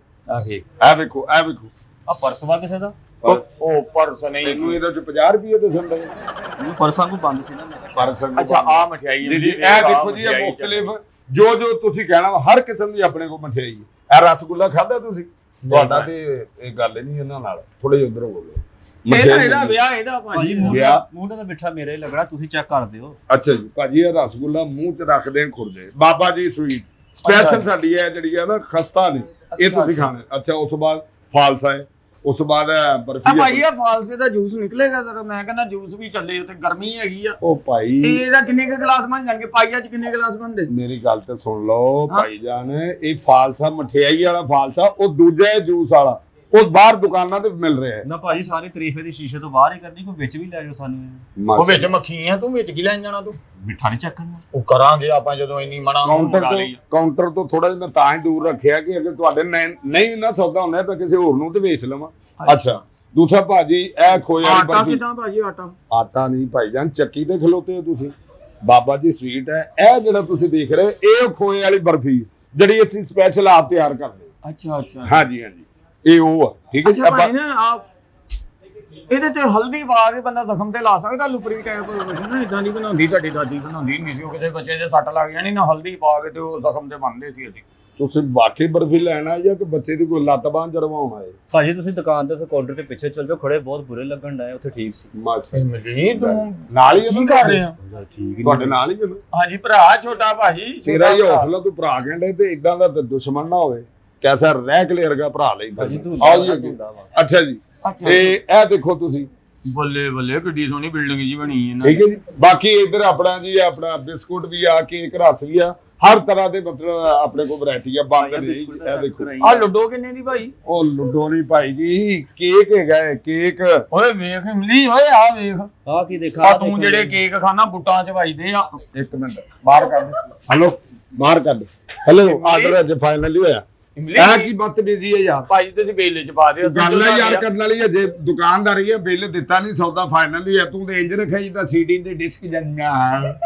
ਆਹ ਵੇਖੋ ਆ ਪਰਸ ਵਾ ਕਿਸੇ ਦਾ? ਉਹ ਪਰਸ ਨਹੀਂ, ਮੈਨੂੰ ਇਹਦੇ 'ਚ 50 ਰੁਪਏ ਤੇ ਸੁਣਦਾ ਇਹ ਪਰਸਾਂ ਕੋ ਬੰਦ ਸੀ ਨਾ ਮੇਰਾ। ਪਰਸ। ਅੱਛਾ ਆ ਮਠਿਆਈ ਜੀ ਜੀ, ਇਹ ਦੇਖੋ ਜੀ, ਇਹ ਮੁਖਤਲਿਫ ਜੋ ਤੁਸੀਂ ਕਹਿਣਾ ਵਾ, ਹਰ ਕਿਸਮ ਦੀ ਆਪਣੇ ਕੋਲ ਮਠਿਆਈ ਹੈ। ਇਹ ਰਸਗੁੱਲਾ ਖਾਧਾ ਤੁਸੀਂ? ਤੁਹਾਡਾ ਤੇ ਇਹ ਗੱਲ ਨਹੀਂ ਇਹਨਾਂ ਨਾਲ, ਥੋੜੇ ਜਿਹਾ ਉਧਰ ਹੋ ਗਏ। ਇਹਦਾ ਵਿਆਹ ਇਹਦਾ ਭਾਜੀ ਮੂੰਹ ਦਾ ਮਿੱਠਾ ਮੇਰੇ ਲੱਗਣਾ, ਤੁਸੀਂ ਚੈੱਕ ਕਰ ਦਿਓ। ਅੱਛਾ ਜੀ ਭਾਜੀ, ਇਹ ਰਸਗੁੱਲਾ ਮੂੰਹ 'ਚ ਰੱਖਦੇ ਖੁਰਦੇ ਬਾਬਾ ਜੀ ਸਵੀਟ ਸਪੈਸ਼ਲ ਸਾਡੀ ਹੈ ਜਿਹੜੀ ਹੈ ਨਾ, ਖਸਤਾ ਨਹੀਂ, ਇਹ ਤੁਸੀਂ ਖਾਣਾ। ਅੱਛਾ ਉਸ ਤੋਂ ਬਾਅਦ ਫਾਲਸਾ ਹੈ, ਉਸ ਤੋਂ ਬਾਅਦ ਬਰਫੀ। ਭਾਈ ਇਹ ਫਾਲਸੇ ਦਾ ਜੂਸ ਨਿਕਲੇਗਾ ਜ਼ਰਾ, ਮੈਂ ਕਹਿੰਦਾ ਜੂਸ ਵੀ ਚੱਲੇ ਉੱਤੇ, ਗਰਮੀ ਹੈਗੀ ਆ। ਉਹ ਭਾਈ ਤੇ ਇਹਦਾ ਕਿੰਨੇ ਕੁ ਗਲਾਸ ਬਣ ਜਾਣਗੇ? ਪਾਈਆ 'ਚ ਕਿੰਨੇ ਗਲਾਸ ਬਣਦੇ? ਮੇਰੀ ਗੱਲ ਤੇ ਸੁਣ ਲਓ ਭਾਈ ਜਾਨ, ਇਹ ਫਾਲਸਾ ਮਠਿਆਈ ਵਾਲਾ ਫਾਲਸਾ, ਉਹ ਦੂਜਾ ਹੈ ਜੂਸ ਵਾਲਾ, ਉਹ ਬਾਹਰ ਦੁਕਾਨਾਂ ਤੇ ਮਿਲ ਰਿਹਾ ਹੈ ਨਾ ਭਾਜੀ। ਸਾਰੀ ਤਾਰੀਫ ਦੀ ਸ਼ੀਸ਼ੇ ਤੋਂ ਬਾਹਰ ਹੀ ਕਰਨੀ, ਕੋਈ ਵਿੱਚ ਵੀ ਲੈ ਜਾਓ ਸਾਨੂੰ। ਉਹ ਵਿੱਚ ਮੱਖੀਆਂ, ਤੂੰ ਵਿੱਚ ਕੀ ਲੈਣ ਜਾਣਾ? ਤੂੰ ਮਿੱਠਾ ਨਹੀਂ ਚੱਕ ਕਰਨਾ। ਉਹ ਕਰਾਂਗੇ ਆਪਾਂ ਜਦੋਂ ਇੰਨੀ ਮਣਾ ਕਾਊਂਟਰ ਤੋਂ ਥੋੜਾ ਜਿਹਾ ਮੈਂ ਤਾਂ ਹੀ ਦੂਰ ਰੱਖਿਆ ਕਿ ਅਗਰ ਤੁਹਾਡੇ ਨਹੀਂ ਨਾ ਸੌਦਾ ਹੁੰਦਾ ਤਾਂ ਕਿਸੇ ਹੋਰ ਨੂੰ ਤੇ ਵੇਚ ਲਵਾਂ। ਅੱਛਾ ਦੂਸਰਾ ਭਾਜੀ, ਇਹ ਖੋਏ ਵਾਲੀ ਆਟਾ ਬਰਫੀ। ਕਿਦਾਂ ਭਾਜੀ? ਆਟਾ ਨਹੀਂ ਭਾਈ ਜਾਨ, ਚੱਕੀ ਤੇ ਖਲੋਤੇ ਹੋ ਤੁਸੀਂ। ਬਾਬਾ ਜੀ ਸਵੀਟ ਹੈ, ਇਹ ਜਿਹੜਾ ਤੁਸੀਂ ਦੇਖ ਰਹੇ, ਇਹ ਖੋਏ ਵਾਲੀ ਬਰਫੀ ਜਿਹੜੀ ਅਸੀਂ ਸਪੈਸ਼ਲ ਆਪ ਤਿਆਰ ਕਰਦੇ ਹਾਂ। ਅੱਛਾ ਹਾਂਜੀ ਇਹ ਉਹ ਆ। ਠੀਕ ਹੈ ਜੀ। ਅੱਛਾ ਭਾਈ ਨਾ ਆਪ ਇਹਦੇ ਤੇ ਹਲਦੀ ਪਾ ਕੇ ਬੰਦਾ ਜ਼ਖਮ ਤੇ ਲਾ ਸਕਦਾ, ਲੁਪਰੀ ਟਾਈਪ ਨਾ, ਇਦਾਂ ਦੀ ਬਣਾਉਂਦੀ ਸਾਡੀ ਦਾਦੀ, ਬਣਾਉਂਦੀ ਨਹੀਂ ਸੀ ਉਹ। ਕਿਸੇ ਬੱਚੇ ਦੇ ਸੱਟ ਲੱਗ ਜਾਣੀ ਨਾ, ਹਲਦੀ ਪਾ ਕੇ ਤੇ ਉਹ ਜ਼ਖਮ ਤੇ ਬੰਨਦੇ ਸੀ ਅਸੀਂ। ਤੁਸੀਂ ਵਾਕਈ ਬਰਫੀ ਲੈਣਾ ਜਾਂ ਕਿ ਬੱਚੇ ਦੀ ਕੋਈ ਲੱਤ ਬਾਂਹ ਜੜਵਾਉਣਾ ਹੈ? ਭਾਜੀ ਤੁਸੀਂ ਦੁਕਾਨ ਤੇ ਕਾਊਂਟਰ ਤੇ ਪਿੱਛੇ ਚੱਲ ਜਾਓ, ਖੜੇ ਬਹੁਤ ਬੁਰੇ ਲੱਗਣ ਡਏ, ਉੱਥੇ ਠੀਕ ਸੀ। ਮਜੀਦ ਤੂੰ ਨਾਲ ਹੀ ਕੀ ਕਰ ਰਹੇ ਆ? ਠੀਕ ਤੁਹਾਡੇ ਨਾਲ ਹੀ ਹਾਂਜੀ ਭਰਾ ਛੋਟਾ ਭਾਜੀ, ਤੇਰਾ ਹੀ ਹੌਸਲਾ, ਤੂੰ ਭਰਾ ਕਹਿੰਦੇ ਤੇ ਇਦਾਂ ਦਾ ਦੁਸ਼ਮਣ ਨਾ ਹੋਵੇ। ਕੈਸਾ ਰਹਿ ਕਲੀਅਰ ਦਾ ਭਰਾ ਲਈ ਭਾਜੀ ਤੂੰ। ਅੱਛਾ ਜੀ, ਤੇ ਇਹ ਦੇਖੋ ਤੁਸੀਂ, ਬੱਲੇ ਬੱਲੇ ਕਿੱਡੀ ਸੋਹਣੀ ਬਿਲਡਿੰਗ ਜੀ ਬਣੀ ਹੈ। ਠੀਕ ਹੈ ਜੀ। ਬਾਕੀ ਇੱਧਰ ਆਪਣਾ ਜੀ ਆਪਣਾ ਬਿਸਕੁਟ ਵੀ ਆ, ਕੇਕ ਰਸ ਵੀ ਆ, ਹਰ ਤਰ੍ਹਾਂ ਦੇ ਮਤਲਬ ਆਪਣੇ ਕੋਲ ਵੈਰਾਈਟੀ ਆ। ਬੰਦ ਨਹੀਂ, ਇਹ ਦੇਖੋ। ਆ ਲੁੱਡੋ ਕਿੰਨੇ ਦੀ ਭਾਈ? ਉਹ ਲੁੱਡੋ ਨਹੀਂ ਭਾਈ ਜੀ, ਕੇਕ ਹੈਗਾ ਹੈ, ਕੇਕ। ਓਏ ਵੇਖ ਇਮਲੀ, ਓਏ ਆ ਵੇਖ ਆ ਕੀ ਦੇਖਾ ਤੂੰ, ਜਿਹੜੇ ਕੇਕ ਖਾਣਾ ਬੁੱਟਾਂ 'ਚ ਵੱਜਦੇ ਆ। ਇੱਕ ਮਿੰਟ ਬਾਹਰ ਕਰ ਦੇ। ਹੈਲੋ ਬਾਹਰ ਕਰ ਦੇ। ਹੈਲੋ ਆਰਡਰ ਅੱਜ ਫਾਈਨਲੀ ਹੋਇਆ। ਇਹ ਕੀ ਬਦਤਮੀਜ਼ੀ ਹੈ ਯਾਰ? ਭਾਈ ਤੁਸੀਂ ਬੇਲੇ 'ਚ ਪਾ ਦਿਓ। ਗੱਲ ਹੈ ਯਾਰ ਕਰਨ ਵਾਲੀ ਹੈ, ਜੇ ਦੁਕਾਨਦਾਰੀ ਹੈ, ਬਿੱਲ ਦਿੱਤਾ ਨਹੀਂ, ਸੌਦਾ ਫਾਈਨਲੀ ਹੈ, ਤੂੰ ਤੇ ਇੰਜ ਰੱਖਿਆ ਜਿੱਦਾਂ ਸੀਡੀ ਤੇ ਡਿਸਕ ਜਾਂਦਾ।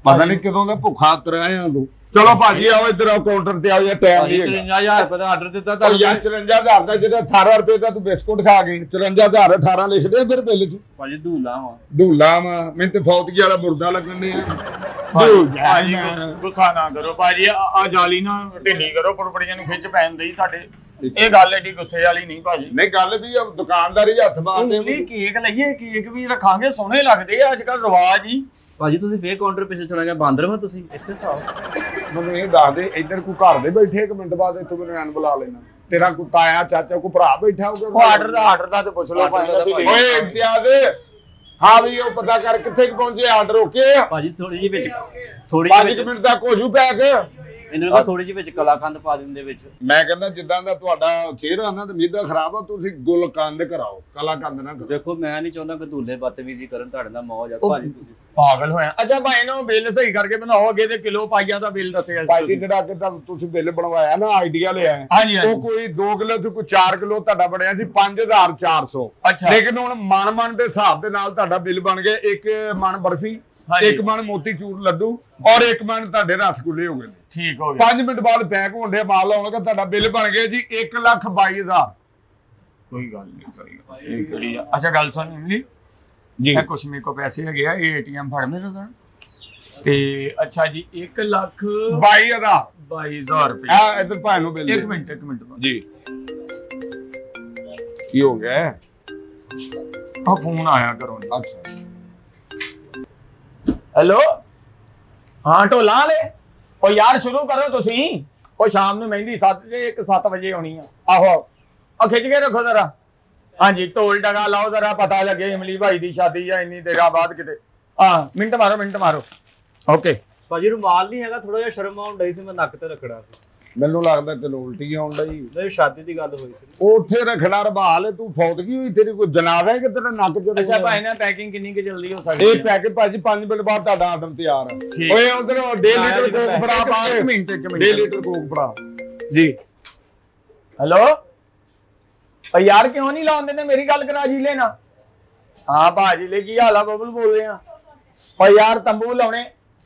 ਪਤਾ ਨਹੀਂ ਕਦੋਂ ਦਾ ਭੁੱਖਾ ਉਤਰ ਆਇਆ ਤੂੰ। ਚਲੋ ਭਾਜੀ ਆਓ ਇੱਧਰ, ਆਓ ਕਾਊਂਟਰ ਤੇ ਆਓ, ਯਾਰ ਟਾਈਮ ਨਹੀਂ ਹੈਗਾ। 53000 ਰੁਪਏ ਦਾ ਆਰਡਰ ਦਿੱਤਾ ਤਾਂ ਯਾਰ 54000 ਦਾ, ਜਿਹੜਾ 18 ਰੁਪਏ ਦਾ ਤੂੰ ਬਿਸਕੁਟ ਖਾ ਗਈ, 54000 18 ਲਿਖ ਦੇ ਫਿਰ ਬਿੱਲ 'ਚ। ਭਾਜੀ ਧੂਲਾ ਵਾ। ਧੂਲਾ ਵਾ, ਮੈਨੂੰ ਤੇ ਫੌਤਗੀ ਵਾਲਾ ਮੁਰਦਾ ਲੱਗਣ ਡਿਆ। ਭਾਜੀ ਗੁੱਸਾ ਨਾ ਕਰੋ ਭਾਜੀ, ਆ ਜਾਲੀ ਨਾ ਢਿੱਲੀ ਕਰੋ, ਪੁੜਪੜੀਆਂ ਨੂੰ ਖਿੱਚ ਪੈਣ ਦੇਈ ਤੁਹਾਡੇ। ਇਹ ਗੱਲ ਐਡੀ ਗੁੱਸੇ ਵਾਲੀ ਨਹੀਂ ਭਾਜੀ। ਨਹੀਂ ਗੱਲ ਵੀ ਦੁਕਾਨਦਾਰੀ ਹੱਥ ਮਾਰਦੇ ਨਹੀਂ ਕੇਕ ਲਈਏ, ਕੇਕ ਵੀ ਰੱਖਾਂਗੇ, ਸੋਹਣੇ ਲੱਗਦੇ ਆ ਅੱਜ ਕੱਲ ਰਿਵਾਜ ਹੀ। ਭਾਜੀ ਤੁਸੀਂ ਫੇਰ ਕਾਊਂਟਰ ਪਿੱਛੇ ਚਲਾ ਗਿਆ, ਬਾਂਦਰ ਵਾ ਤੁਸੀਂ ਇੱਥੇ ਤਾਂ ਆਓ। ਮੈਨੂੰ ਇਹ ਦੱਸ ਦੇ, ਇੱਧਰ ਕੋਈ ਘਰ ਦੇ ਬੈਠੇ, 1 ਮਿੰਟ ਬਾਅਦ ਇੱਥੋਂ ਮੈਨੂੰ ਐਨ ਬੁਲਾ ਲੈਣਾ। ਤੇਰਾ ਕੋਈ ਤਾਇਆ ਚਾਚਾ ਕੋਈ ਭਰਾ ਬੈਠਾ ਹੋਊਗਾ? ਆਰਡਰ ਦਾ ਤੇ ਪੁੱਛ ਲਓ ਭਾਜੀ। ਓਏ ਇਮਤਿਆਜ਼, ਹਾਂ ਵੀ ਉਹ ਪਤਾ ਕਰ ਕਿੱਥੇ ਪਹੁੰਚੇ, ਆਰਡਰ ਓਕੇ ਆ? ਭਾਜੀ ਥੋੜੀ ਜਿਹੀ ਵਿੱਚ ਥੋੜੀ 5 ਮਿੰਟ ਤੱਕ ਹੋ ਜੂ ਪੈਕ। ਇਹਨਾਂ ਨੂੰ ਥੋੜੀ ਜਿਹੀ ਵਿੱਚ ਕਲਾਕੰਦ ਪਾ ਦਿੰਦੇ ਵਿੱਚ। ਮੈਂ ਕਹਿੰਦਾ ਜਿੱਦਾਂ ਦਾ ਤੁਹਾਡਾ ਚਿਹਰਾ ਨਾ ਤੇ ਮਿਹਦਾ ਖਰਾਬ ਆ, ਤੁਸੀਂ ਗੁਲਕੰਦ ਕਰਾਓ, ਕਲਾਕੰਦ ਨਾ ਕਰੋ। ਦੇਖੋ ਮੈਂ ਨਹੀਂ ਚਾਹੁੰਦਾ ਕਿ ਦੂਲੇ ਬਦਤਮੀਜ਼ੀ ਕਰਨ ਤੁਹਾਡੇ ਨਾਲ ਮੌਜ ਆ ਭਾਜੀ। ਤੁਸੀਂ ਪਾਗਲ ਹੋਇਆ। ਅੱਛਾ ਭਾਈ ਨੂੰ ਬਿੱਲ ਸਹੀ ਕਰਕੇ ਬਣਾਓ, ਅੱਗੇ ਤੇ ਕਿਲੋ ਪਾਈਆ ਦਾ ਬਿੱਲ ਦੱਸਿਆ ਭਾਈ ਜੀ ਜਿਹੜਾ ਕਿ ਤੁਸੀਂ ਬਿੱਲ ਬਣਵਾਇਆ ਨਾ, ਆਈਡੀਆ ਲਿਆ, ਹਾਂਜੀ ਉਹ ਕੋਈ 2 ਕਿਲੋ ਚ ਕੋਈ 4 ਕਿਲੋ ਤੁਹਾਡਾ ਬਣਿਆ ਸੀ 5400। ਅੱਛਾ। ਲੇਕਿਨ ਹੁਣ ਮਨ ਦੇ ਹਿਸਾਬ ਦੇ ਨਾਲ ਤੁਹਾਡਾ ਬਿੱਲ ਬਣ ਗਿਆ 1 ਮਣ ਬਰਫੀ, 1 ਮਣ ਮੋਤੀਚੂਰ ਲੱਡੂ ਔਰ 1 ਮਣ ਤੁਹਾਡੇ ਰਸਗੁੱਲੇ ਹੋ ਗਏ। ਠੀਕ ਹੋ ਗਿਆ। 5 ਮਿੰਟ ਬਾਅਦ ਪੈਕ ਹੋਣ ਦੇ ਮਾਲ ਆਉਣਗਾ, ਤੁਹਾਡਾ ਬਿੱਲ ਬਣ ਗਿਆ ਜੀ 1,22,000। ਕੋਈ ਗੱਲ ਨਹੀਂ, ਇਹ ਕਿਹੜੀ ਆ? ਅੱਛਾ ਗੱਲ ਸੁਣ ਇਮਲੀ ਜੀ, ਇਹ ਕੁਛ ਮੇਰੇ ਕੋ ਪੈਸੇ ਹੈਗੇ ਆ, ਇਹ ATM ਫੜ ਮੇਰੇ ਦਾ ਤੇ ਅੱਛਾ ਜੀ 1,22,000 ਰੁਪਏ। ਆ ਇਧਰ ਭਾਈ ਨੂੰ ਬਿੱਲ 1 ਮਿੰਟ ਜੀ। ਕੀ ਹੋ ਗਿਆ? ਆ ਫੋਨ ਆਇਆ ਕਰੋ। ਅੱਛਾ ਹੈਲੋ, ਹਾਂ ਢੋਲਾ ਵਾਲੇ, ਉਹ ਯਾਰ ਸ਼ੁਰੂ ਕਰੋ ਤੁਸੀਂ। ਉਹ ਸ਼ਾਮ ਨੂੰ ਮਹਿੰਦੀ 7 ਵਜੇ ਹੋਣੀ ਆ। ਆਹੋ ਆ ਖਿੱਚ ਕੇ ਰੱਖੋ ਜ਼ਰਾ। ਹਾਂਜੀ ਢੋਲ ਡਗਾ ਲਾਓ ਜ਼ਰਾ, ਪਤਾ ਲੱਗੇ ਇਮਲੀ ਭਾਈ ਦੀ ਸ਼ਾਦੀ ਆ ਇੰਨੀ ਦੇਰਾਂ ਬਾਅਦ ਕਿਤੇ। ਮਿੰਟ ਮਾਰੋ। ਓਕੇ ਭਾਜੀ ਰੁਮਾਲ ਨਹੀਂ ਹੈਗਾ, ਥੋੜਾ ਜਿਹਾ ਸ਼ਰਮ ਆਉਣ ਡਈ ਸੀ, ਮੈਂ ਨੱਕ ਤੇ ਰੱਖਣਾ ਸੀ। ਮੈਨੂੰ ਲੱਗਦਾ ਤੈਨੂੰ ਉਲਟੀ ਆਉਣ ਡਈ। ਨਹੀਂ ਸ਼ਾਦੀ ਦੀ ਗੱਲ ਹੋਈ ਸੀ। ਉੱਥੇ ਰੱਖਣਾ ਰਬਾਲ, ਤੂੰ ਫੌਤਗੀ ਹੋਈ, ਤੇਰੀ ਕੋਈ ਜਨਾਜ਼ਾ ਹੈ ਕਿ ਤੇਰਾ ਨੱਕ ਚ? ਅੱਛਾ ਭਾਈ ਨਾ ਪੈਕਿੰਗ ਕਿੰਨੀ ਕਿ ਜਲਦੀ ਹੋ ਸਕਦੀ ਇਹ ਪੈਕੇਟ ਭਾਜੀ 5 ਮਿੰਟ ਬਾਅਦ ਤੁਹਾਡਾ ਆਰਡਰ ਤਿਆਰ ਹੈ। ਓਏ ਉਧਰ 1.5 ਲੀਟਰ ਕੋਕ ਫੜਾ ਬਾਹਰ। 1 ਮਿੰਟ 1.5 ਲੀਟਰ ਕੋਕ ਫੜਾ ਜੀ। ਹੈਲੋ ਓ ਯਾਰ ਕਿਉਂ ਨਹੀਂ ਲਾਉਂਦੇ ਨੇ, ਮੇਰੀ ਗੱਲ ਕਰਾ ਜੀ ਲੈਣਾ। ਹਾਂ ਭਾਜੀ ਲੈ ਕੀ ਹਾਲ ਆ? ਬਬਲ ਬੋਲ ਰਹੇ ਆ। ਓ ਯਾਰ ਤੰਬੂ ਲਾਉਣੇ,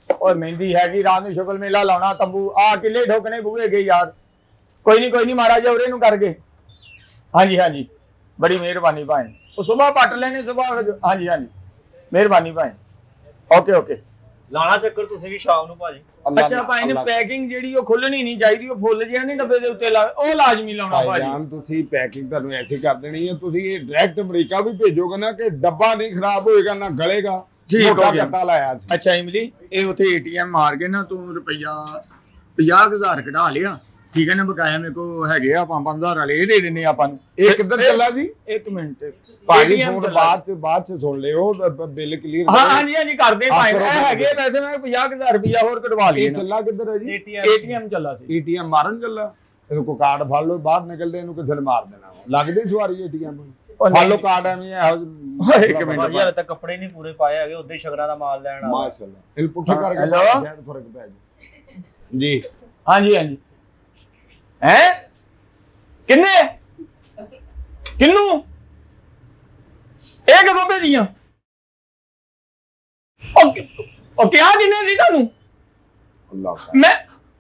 ਓਏ ਮਹਿੰਦੀ ਹੈਗੀ, ਰਾਤ ਨੂੰ ਸ਼ੁਗਲ ਮੇਲਾ ਲਾਉਣਾ, ਤੰਬੂ ਆ ਕਿੱਲੇ ਠੋਕਣੇ ਬੂਹੇ ਗਏ ਯਾਰ। ਕੋਈ ਨਹੀਂ ਮਾਰਾ ਜਾ ਉਰੇ ਨੂੰ ਕਰਕੇ। ਹਾਂਜੀ ਬੜੀ ਮਿਹਰਬਾਨੀ ਭਾਈ। ਉਹ ਸਵੇਰ ਪੱਟ ਲੈਣੇ ਸਵੇਰ। ਹਾਂਜੀ ਮਿਹਰਬਾਨੀ ਭਾਈ। ਓਕੇ ਲਾਣਾ ਚੱਕਰ ਤੁਸੀਂ ਵੀ ਸ਼ਾਮ ਨੂੰ ਭਾਜੀ। ਅੱਛਾ ਭਾਈ ਨੇ ਪੈਕਿੰਗ ਜਿਹੜੀ ਉਹ ਖੁੱਲਣੀ ਨਹੀਂ ਚਾਹੀਦੀ, ਉਹ ਫੁੱਲ ਜਿਹਾ ਨਹੀਂ ਡੱਬੇ ਦੇ ਉੱਤੇ ਉਹ ਲਾਜ਼ਮੀ ਲਾਉਣਾ ਭਾਜੀ। ਜਾਨ ਤੁਸੀਂ ਪੈਕਿੰਗ ਤੁਹਾਨੂੰ ਐਸੀ ਕਰ ਦੇਣੀ ਹੈ, ਤੁਸੀਂ ਇਹ ਡਾਇਰੈਕਟ ਅਮਰੀਕਾ ਵੀ ਭੇਜੋਗੇ ਨਾ ਕਿ ਡੱਬਾ ਨਹੀਂ ਖਰਾਬ ਹੋਏਗਾ ਨਾ ਗਲੇਗਾ। ਠੀਕ ਹੋ ਗਿਆ। ਕੱਟਾ ਲਾਇਆ ਸੀ। ਅੱਛਾ ਇਮਲੀ ਇਹ ਉੱਥੇ ATM ਮਾਰ ਕੇ ਨਾ ਤੂੰ ਰੁਪਈਆ 50,000 ਕਢਾ ਲਿਆ, ਠੀਕ ਹੈ ਨਾ? ਬਕਾਇਆ ਮੇਰੇ ਕੋ ਹੈਗੇ ਆ 5,000 ਵਾਲੇ, ਇਹ ਦੇ ਦਿੰਨੇ ਆਪਾਂ ਨੂੰ। ਇਹ ਕਿੱਧਰ ਚੱਲਾ ਜੀ? 1 ਮਿੰਟ ਭਾਜੀ ਫੋਨ ਬਾਅਦ ਚ ਸੁਣ ਲਿਓ, ਬਿੱਲ ਕਲੀਅਰ। ਹਾਂਜੀ ਕਰਦੇ ਭਾਈ, ਹੈਗੇ ਵੈਸੇ ਮੈਂ 50,000 ਰੁਪਈਆ ਹੋਰ ਕਢਵਾ ਲਈ। ਇਹ ਚੱਲਾ ਕਿੱਧਰ ਹੈ ਜੀ? ATM ਚੱਲਾ ਸੀ। ATM ਮਾਰਨ ਚੱਲਾ? ਇਹਨੂੰ ਕੋਈ ਕਾਰਡ ਫੜ ਲਓ, ਬਾਹਰ ਨਿਕਲਦੇ ਇਹਨੂੰ ਕਿਸੇ ਨੇ ਮਾਰ ਦੇਣਾ। ਲੱਗਦੀ ਸਵਾਰੀ ATM ਫੜ ਲਓ ਕਾਰਡ ਐਵੇਂ ਇਹੋ। 1 ਮਿੰਟ ਭਾਜੀ ਹਾਲੇ ਤੱਕ ਕੱਪੜੇ ਨਹੀਂ ਪੂਰੇ ਪਾਏ ਹੈਗੇ, ਉਦੋਂ ਹੀ ਸ਼ਗਰਾਂ ਦਾ ਮਾਲ ਲੈਣ ਆ। ਮਾਸ਼ਾਅੱਲਾ ਇਹ ਪੁੱਠੇ ਕਰਕੇ ਹੈਲੋ? ਸ਼ਾਇਦ ਫਰਕ ਪੈ ਜਾਏ ਜੀ। ਹਾਂਜੀ ਹੈ ਕਿੰਨੂੰ ਇਹ ਕਦੋਂ ਭੇਜੀਆਂ? ਉਹ ਕਿਹਾ ਕਿੰਨੇ ਸੀ ਤੁਹਾਨੂੰ? ਅੱਲਾਹ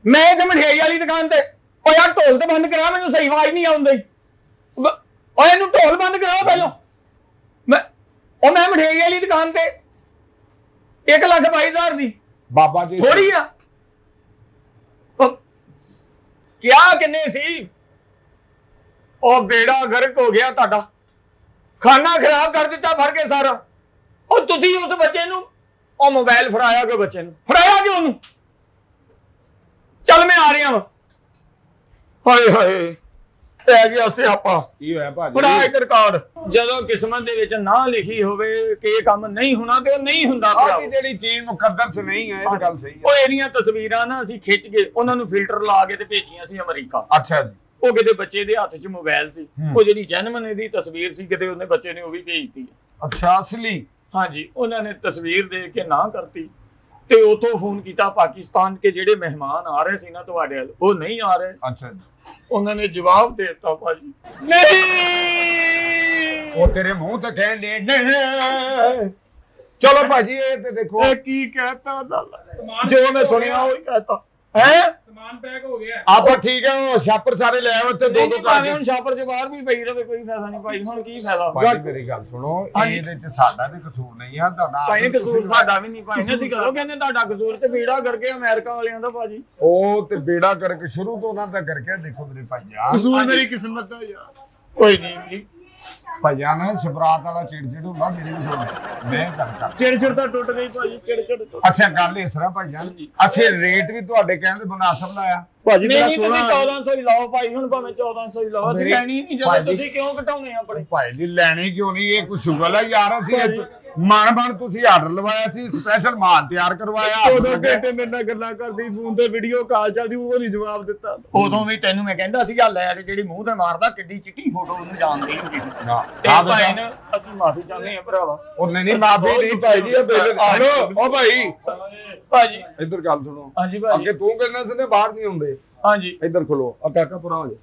ਮੈਂ ਤੇ ਮਠਿਆਈ ਵਾਲੀ ਦੁਕਾਨ ਤੇ। ਓ ਯਾਰ ਢੋਲ ਤੇ ਬੰਦ ਕਰਾ, ਮੈਨੂੰ ਸਹੀ ਆਵਾਜ਼ ਨਹੀਂ ਆਉਂਦੀ। ਓਏ ਇਹਨੂੰ ਢੋਲ ਬੰਦ ਕਰਾਓ ਪਹਿਲਾਂ। ਮੈਂ ਮਠਿਆਈ ਵਾਲੀ ਦੁਕਾਨ ਤੇ 1,22,000 ਦੀ ਬਾਬਾ ਜੀ ਥੋੜੀ ਆ। ਕਿਆ ਕਿੰਨੇ ਸੀ? ਉਹ ਬੇੜਾ ਗਰਕ ਹੋ ਗਿਆ ਤੁਹਾਡਾ, ਖਾਣਾ ਖਰਾਬ ਕਰ ਦਿੱਤਾ ਫੜ ਕੇ ਸਾਰਾ। ਉਹ ਤੁਸੀਂ ਉਸ ਬੱਚੇ ਨੂੰ ਉਹ ਮੋਬਾਈਲ ਫੜਾਇਆ ਕਿ ਬੱਚੇ ਨੂੰ ਫੜਾਇਆ ਕਿ ਉਹਨੂੰ? ਚੱਲ ਮੈਂ ਆ ਰਿਹਾ ਵਾਂ। ਹਾਏ ਪੈ ਗਿਆ ਸਿਆਪਾ। ਕੀ ਹੋਇਆ ਭਾਜੀ? ਫੜਾ ਇੱਕ ਰਿਕਾਰਡ। ਜਦੋਂ ਕਿਸਮਤ ਦੇ ਵਿੱਚ ਨਾ ਲਿਖੀ ਹੋਵੇ ਕਿ ਇਹ ਕੰਮ ਨਹੀਂ ਹੋਣਾ ਤੇ ਉਹ ਨਹੀਂ ਹੁੰਦਾ। ਆਹ ਜਿਹੜੀ ਚੀਜ਼ ਮੁਕੱਦਰ ਚ ਨਹੀਂ ਹੈ, ਇਹ ਗੱਲ ਸਹੀ ਹੈ। ਉਹ ਇਹਦੀਆਂ ਤਸਵੀਰਾਂ ਨਾ ਅਸੀਂ ਖਿੱਚ ਕੇ ਉਹਨਾਂ ਨੂੰ ਫਿਲਟਰ ਲਾ ਕੇ ਤੇ ਭੇਜੀਆਂ ਸੀ ਅਮਰੀਕਾ। ਅੱਛਾ ਜੀ। ਉਹ ਕਿਤੇ ਬੱਚੇ ਦੇ ਹੱਥ 'ਚ ਮੋਬਾਈਲ ਸੀ, ਉਹ ਜਿਹੜੀ ਜਨਮਨ ਦੀ ਤਸਵੀਰ ਸੀ ਕਿਤੇ ਉਹਨੇ ਬੱਚੇ ਨੇ ਉਹ ਵੀ ਭੇਜਤੀ। ਅੱਛਾ ਅਸਲੀ? ਹਾਂਜੀ ਉਹਨਾਂ ਨੇ ਤਸਵੀਰ ਦੇਖ ਕੇ ਨਾ ਕਰਤੀ ਤੇ ਉਥੋਂ ਫੋਨ ਕੀਤਾ ਪਾਕਿਸਤਾਨ ਕੇ ਜਿਹੜੇ ਮਹਿਮਾਨ ਆ ਰਹੇ ਸੀ ਨਾ ਤੁਹਾਡੇ ਵੱਲ, ਉਹ ਨਹੀਂ ਆ ਰਹੇ। ਅੱਛਾ ਜੀ। ਉਹਨਾਂ ਨੇ ਜਵਾਬ ਦੇ ਦਿੱਤਾ ਭਾਜੀ ਨਹੀਂ। ਉਹ ਤੇਰੇ ਮੂੰਹ ਤੇ ਕਹਿਣ ਦੇ ਨਹੀਂ। ਚਲੋ ਭਾਜੀ ਇਹ ਤੇ ਦੇਖੋ ਕੀ ਕਹਤਾ ਜੋ ਮੈਂ ਸੁਣਿਆ ਉਹ ਹੀ ਕਹਤਾ। ਹੈ ਸਮਾਨ ਪੈਕ ਹੋ ਗਿਆ ਆਪਾਂ ਠੀਕ ਹੈ ਉਹ ਛਾਪਰ ਸਾਰੇ ਲੈ ਆਓ ਤੇ ਦੋ ਭਾਵੇਂ ਹੁਣ ਛਾਪਰ ਚ ਬਾਹਰ ਵੀ ਪਈ ਰਵੇ ਕੋਈ ਫਾਇਦਾ ਨਹੀਂ ਭਾਈ ਹੁਣ ਕੀ ਫਾਇਦਾ ਭਾਈ ਮੇਰੀ ਗੱਲ ਸੁਣੋ ਇਹਦੇ ਚ ਸਾਡਾ ਤੇ ਕਸੂਰ ਨਹੀਂ ਆ ਤੁਹਾਡਾ ਭਾਈ ਕਸੂਰ ਸਾਡਾ ਵੀ ਨਹੀਂ ਭਾਈ ਅਸੀਂ ਕਰੋ ਕਹਿੰਦੇ ਤੁਹਾਡਾ ਕਸੂਰ ਤੇ ਬੇੜਾ ਕਰਕੇ ਅਮਰੀਕਾ ਵਾਲਿਆਂ ਦਾ ਭਾਜੀ ਉਹ ਤੇ ਬੇੜਾ ਕਰਕੇ ਸ਼ੁਰੂ ਤੋਂ ਉਹਨਾਂ ਦਾ ਕਰਕੇ ਦੇਖੋ ਮੇਰੇ ਭਾਈਆ ਕਸੂਰ ਮੇਰੀ ਕਿਸਮਤ ਦਾ ਯਾਰ ਕੋਈ ਨਹੀਂ ਭਾਈਆ ਨੇ ਸ਼ਬਰਾਤ ਵਾਲਾ ਚਿੜਚਿੜ ਹੁੰਦਾ ਮੇਰੀ ਵੀ ਸੁਣ ਮੈਂ ਕਰਦਾ ਚਿੜ ਤਾਂ ਟੁੱਟ ਗਈ ਭਾਜੀ ਚਿੜ ਅੱਛਾ ਗੱਲ ਇਸ ਤਰ੍ਹਾਂ ਭਾਈਆ ਅੱਛੇ ਰੇਟ ਵੀ ਤੁਹਾਡੇ ਕਹਿੰਦੇ ਮੁਨਾਸਬ ਲਾਇਆ ਭਾਜੀ ਮੇਰਾ 1400 ਹੀ ਲਾਓ ਭਾਈ ਹੁਣ ਭਾਵੇਂ 1400 ਹੀ ਲਾਓ ਅਸੀਂ ਲੈਣੀ ਨਹੀਂ ਜਦੋਂ ਤੁਸੀਂ ਕਿਉਂ ਘਟਾਉਣੇ ਆਪਣੇ ਭਾਈ ਜੀ ਲੈਣੀ ਕਿਉਂ ਨਹੀਂ ਇਹ ਕੋਈ ਸ਼ੁਗਲ ਹੈ ਯਾਰ ਅਸੀਂ ਮਨ ਤੁਸੀਂ ਆਰਡਰ ਲਵਾਇਆ ਸੀ ਸਪੈਸ਼ਲ ਮਾਲ ਤਿਆਰ ਕਰਵਾਇਆ 2 ਘੰਟੇ ਮੇਰੇ ਨਾਲ ਗੱਲਾਂ ਕਰਦੀ ਫੋਨ ਤੇ ਵੀਡੀਓ ਕਾਲ ਚੱਲਦੀ ਉਹ ਨਹੀਂ ਜਵਾਬ ਦਿੱਤਾ ਉਦੋਂ ਵੀ ਤੈਨੂੰ ਮੈਂ ਕਹਿੰਦਾ ਸੀ ਆ ਲੈ ਜਿਹੜੀ ਮੂੰਹ ਤੇ ਮਾਰਦਾ ਕਿੱਡੀ ਚਿੱਟੀ ਫੋਟੋ ਉਹਨੂੰ ਜਾਣਦੀ ਨਹੀਂ ਕਿਸੇ ਹਾਂ ਭਾਈ ਨੇ ਅਸੀਂ ਮਾਫੀ ਚਾਹੁੰਦੇ ਆ ਭਰਾਵਾ ਉਹ ਨਹੀਂ ਮਾਫੀ ਨਹੀਂ ਭਾਈ ਜੀ ਉਹ ਭਾਈ ਇੱਧਰ ਗੱਲ ਸੁਣੋ ਹਾਂਜੀ ਭਾਈ ਅੱਗੇ ਤੂੰ ਕਹਿੰਦਾ ਸੀ ਨੇ ਬਾਹਰ ਨਹੀਂ ਹੁੰਦੇ ਹਾਂਜੀ ਇੱਧਰ ਖਲੋ ਆ ਕਾਕਾ ਪੁਰਾ ਹੋ ਜਾ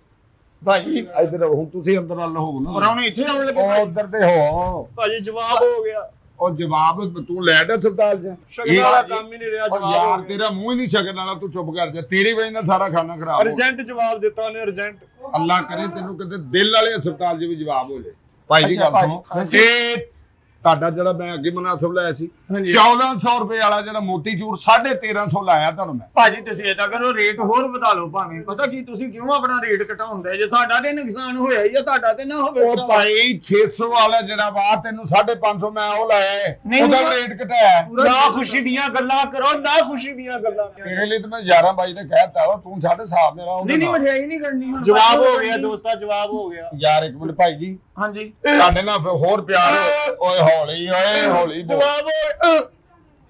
ਭਾਜੀ ਇੱਧਰ ਹੁਣ ਤੁਸੀਂ ਅੰਦਰ ਵੱਲ ਹੋ ਨਾ ਪੁਰਾਣੇ ਇੱਥੇ ਆਉਣ ਲੱਗੇ ਉਹ ਉੱਧਰ ਤੇ ਹੋ ਭਾਜੀ ਜਵਾਬ ਹੋ ਗਿਆ ਉਹ ਜਵਾਬ ਤੂੰ ਲੈ ਡਾ ਹਸਪਤਾਲ ਚ ਸ਼ਗਨ ਵਾਲਾ ਕੰਮ ਹੀ ਨਹੀਂ ਰਿਹਾ ਜਵਾਬ ਯਾਰ ਤੇਰਾ ਮੂੰਹ ਹੀ ਨਹੀਂ ਸ਼ਗਨ ਵਾਲਾ ਤੂੰ ਚੁੱਪ ਕਰ ਜਾ ਤੇਰੀ ਵਜ੍ਹਾ ਨਾਲ ਸਾਰਾ ਖਾਣਾ ਖਰਾਬ ਹੋ ਅਰਜੈਂਟ ਜਵਾਬ ਦਿੱਤਾ ਉਹਨੇ ਅਰਜੈਂਟ ਅੱਲਾ ਕਰੇ ਤੈਨੂੰ ਕਿਤੇ ਦਿਲ ਵਾਲੇ ਹਸਪਤਾਲ 'ਚ ਵੀ ਜਵਾਬ ਹੋ ਜਾਏ ਭਾਈ ਜੀ ਗੱਲ ਸੁਣੋ ਇਹ ਤੁਹਾਡਾ ਜਿਹੜਾ ਮੈਂ ਅੱਗੇ ਮੁਨਾਸਬ ਲਾਇਆ ਸੀ 1400 ਰੁਪਏ ਵਾਲਾ ਜਿਹੜਾ ਮੋਤੀ ਚੂਰ 1350 ਲਾਇਆ ਤੁਹਾਨੂੰ ਮੈਂ ਭਾਜੀ ਤੁਸੀਂ ਏਦਾਂ ਕਰੋ ਰੇਟ ਹੋਰ ਵਧਾ ਲਓ ਭਾਵੇਂ ਪਤਾ ਕੀ ਤੁਸੀਂ ਕਿਉਂ ਆਪਣਾ ਰੇਟ ਘਟਾਉਂਦੇ ਜੇ ਸਾਡਾ ਤੇ ਨੁਕਸਾਨ ਹੋਇਆ ਜਾਂ ਤੁਹਾਡਾ ਤੇ ਨਾ ਹੋਵੇ ਉਹ ਭਾਈ 600 ਵਾਲਾ ਜਿਹੜਾ ਵਾ ਤੈਨੂੰ 550 ਮੈਂ ਉਹ ਲਾਇਆ ਹੈ ਉਹਦਾ ਰੇਟ ਘਟਾਇਆ ਨਾ ਖੁਸ਼ੀ ਦੀਆਂ ਗੱਲਾਂ ਕਰੋ ਨਾ ਖੁਸ਼ੀ ਦੀਆਂ ਗੱਲਾਂ ਤੇਰੇ ਲਈ ਤਾਂ ਮੈਂ 11 22 ਤੇ ਕਹਿਤਾ ਵਾ ਤੂੰ ਸਾਡੇ ਹਿਸਾਬ ਮੇਰਾ ਨਹੀਂ ਮਠਿਆਈ ਨਹੀਂ ਕਰਨੀ ਹੁਣ ਜਵਾਬ ਹੋ ਗਿਆ ਦੋਸਤਾ ਜਵਾਬ ਹੋ ਗਿਆ ਯਾਰ ਇੱਕ ਮਿੰਟ ਭਾਈ ਜੀ ਹਾਂਜੀ ਸਾਡੇ ਨਾਲ ਹੋਰ ਪਿਆਰ ਓਏ ਹੌਲੀ ਜਵਾਬ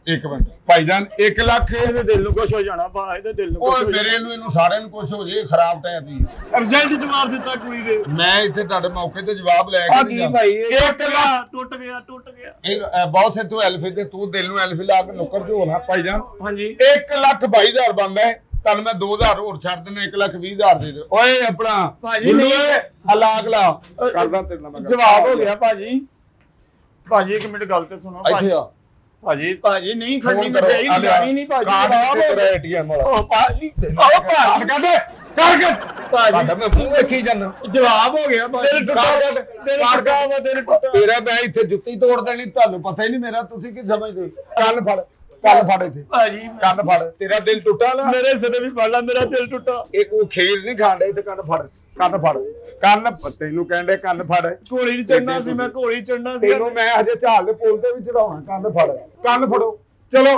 ਇੱਕ ਮਿੰਟ ਭਾਈਜਾਨ 1 ਲੱਖ ਇਹਦੇ ਦਿਲ ਨੂੰ ਕੁਝ ਹੋ ਜਾਣਾ ਭਾ ਇਹਦੇ ਦਿਲ ਨੂੰ ਓਏ ਮੇਰੇ ਨੂੰ ਇਹਨੂੰ ਸਾਰਿਆਂ ਨੂੰ ਕੁਝ ਹੋ ਜੇ ਖਰਾਬ ਟਾਈਮ ਦੀ ਅਰਜੈਂਟ ਜਵਾਬ ਦਿੱਤਾ ਕੋਈ ਨੇ ਮੈਂ ਇੱਥੇ ਤੁਹਾਡੇ ਮੌਕੇ ਤੇ ਜਵਾਬ ਲੈ ਕੇ ਕੀ ਭਾਈ 1 ਲੱਖ ਟੁੱਟ ਗਿਆ ਇਹ ਬਹੁਤ ਸੇ ਤੂੰ ਐਲਫੀ ਤੇ ਤੂੰ ਦਿਲ ਨੂੰ ਐਲਫੀ ਲਾ ਕੇ ਨੁੱਕਰ ਜੋ ਹੋਣਾ ਭਾਈਜਾਨ ਹਾਂਜੀ 1,22,000 ਬਣਦਾ ਹੈ ਤੁਹਾਨੂੰ ਮੈਂ 2000 ਹੋਰ ਛੱਡ ਦਿੰਦਾ 1,20,000 ਦੇ ਦੇ ਓਏ ਆਪਣਾ ਭਾਜੀ ਹਲਾਕ ਲਾ ਕਰਦਾ ਤੇਰੇ ਨਾਲ ਮੈਂ ਜਵਾਬ ਹੋ ਗਿਆ ਭਾਜੀ 1 ਮਿੰਟ ਗੱਲ ਤੇ ਸੁਣੋ ਇੱਥੇ ਆ ਭਾਜੀ ਨਹੀਂ ਖੜਨੀ ਮੈਂ ਜਾਣੀ ਨਹੀਂ ਭਾਜੀ ਜਵਾਬ ਤੇਰਾ ਏਟੀਐਮ ਵਾਲਾ ਉਹ ਭਾਜੀ ਭਾਜੀ ਤੁਹਾਡਾ ਮੈਂ ਮੂੰਹ ਵੇਖੀ ਜਾਂਦਾ ਜਵਾਬ ਹੋ ਗਿਆ ਭਾਜੀ ਤੇਰਾ ਮੈਂ ਇੱਥੇ ਜੁੱਤੀ ਤੋੜ ਦੇਣੀ ਤੁਹਾਨੂੰ ਪਤਾ ਹੀ ਨਹੀਂ ਮੇਰਾ ਤੁਸੀਂ ਕੀ ਸਮਝਦੇ ਕੰਨ ਫੜ ਇੱਥੇ ਭਾਜੀ ਕੰਨ ਫੜ ਤੇਰਾ ਦਿਲ ਟੁੱਟਾ ਨਾ ਮੇਰੇ ਸਿਰ ਵੀ ਫੜ ਲਾ ਮੇਰਾ ਦਿਲ ਟੁੱਟਾ ਇਹ ਕੋਈ ਖੇਡ ਨਹੀਂ ਖਾਂਦੇ ਤੇ ਕੰਨ ਫੜ ਤੈਨੂੰ ਕਹਿੰਦੇ ਕੰਨ ਫੜ ਘੋੜੀ ਚੜਨਾ ਸੀ ਮੈਂ ਘੋੜੀ ਚੜਨਾ ਸੀ ਤੈਨੂੰ ਮੈਂ ਹਜੇ ਝਾਲ ਦੇ ਪੁੱਲ ਤੇ ਵੀ ਚੜਾਉਣਾ ਕੰਨ ਫੜੋ ਚਲੋ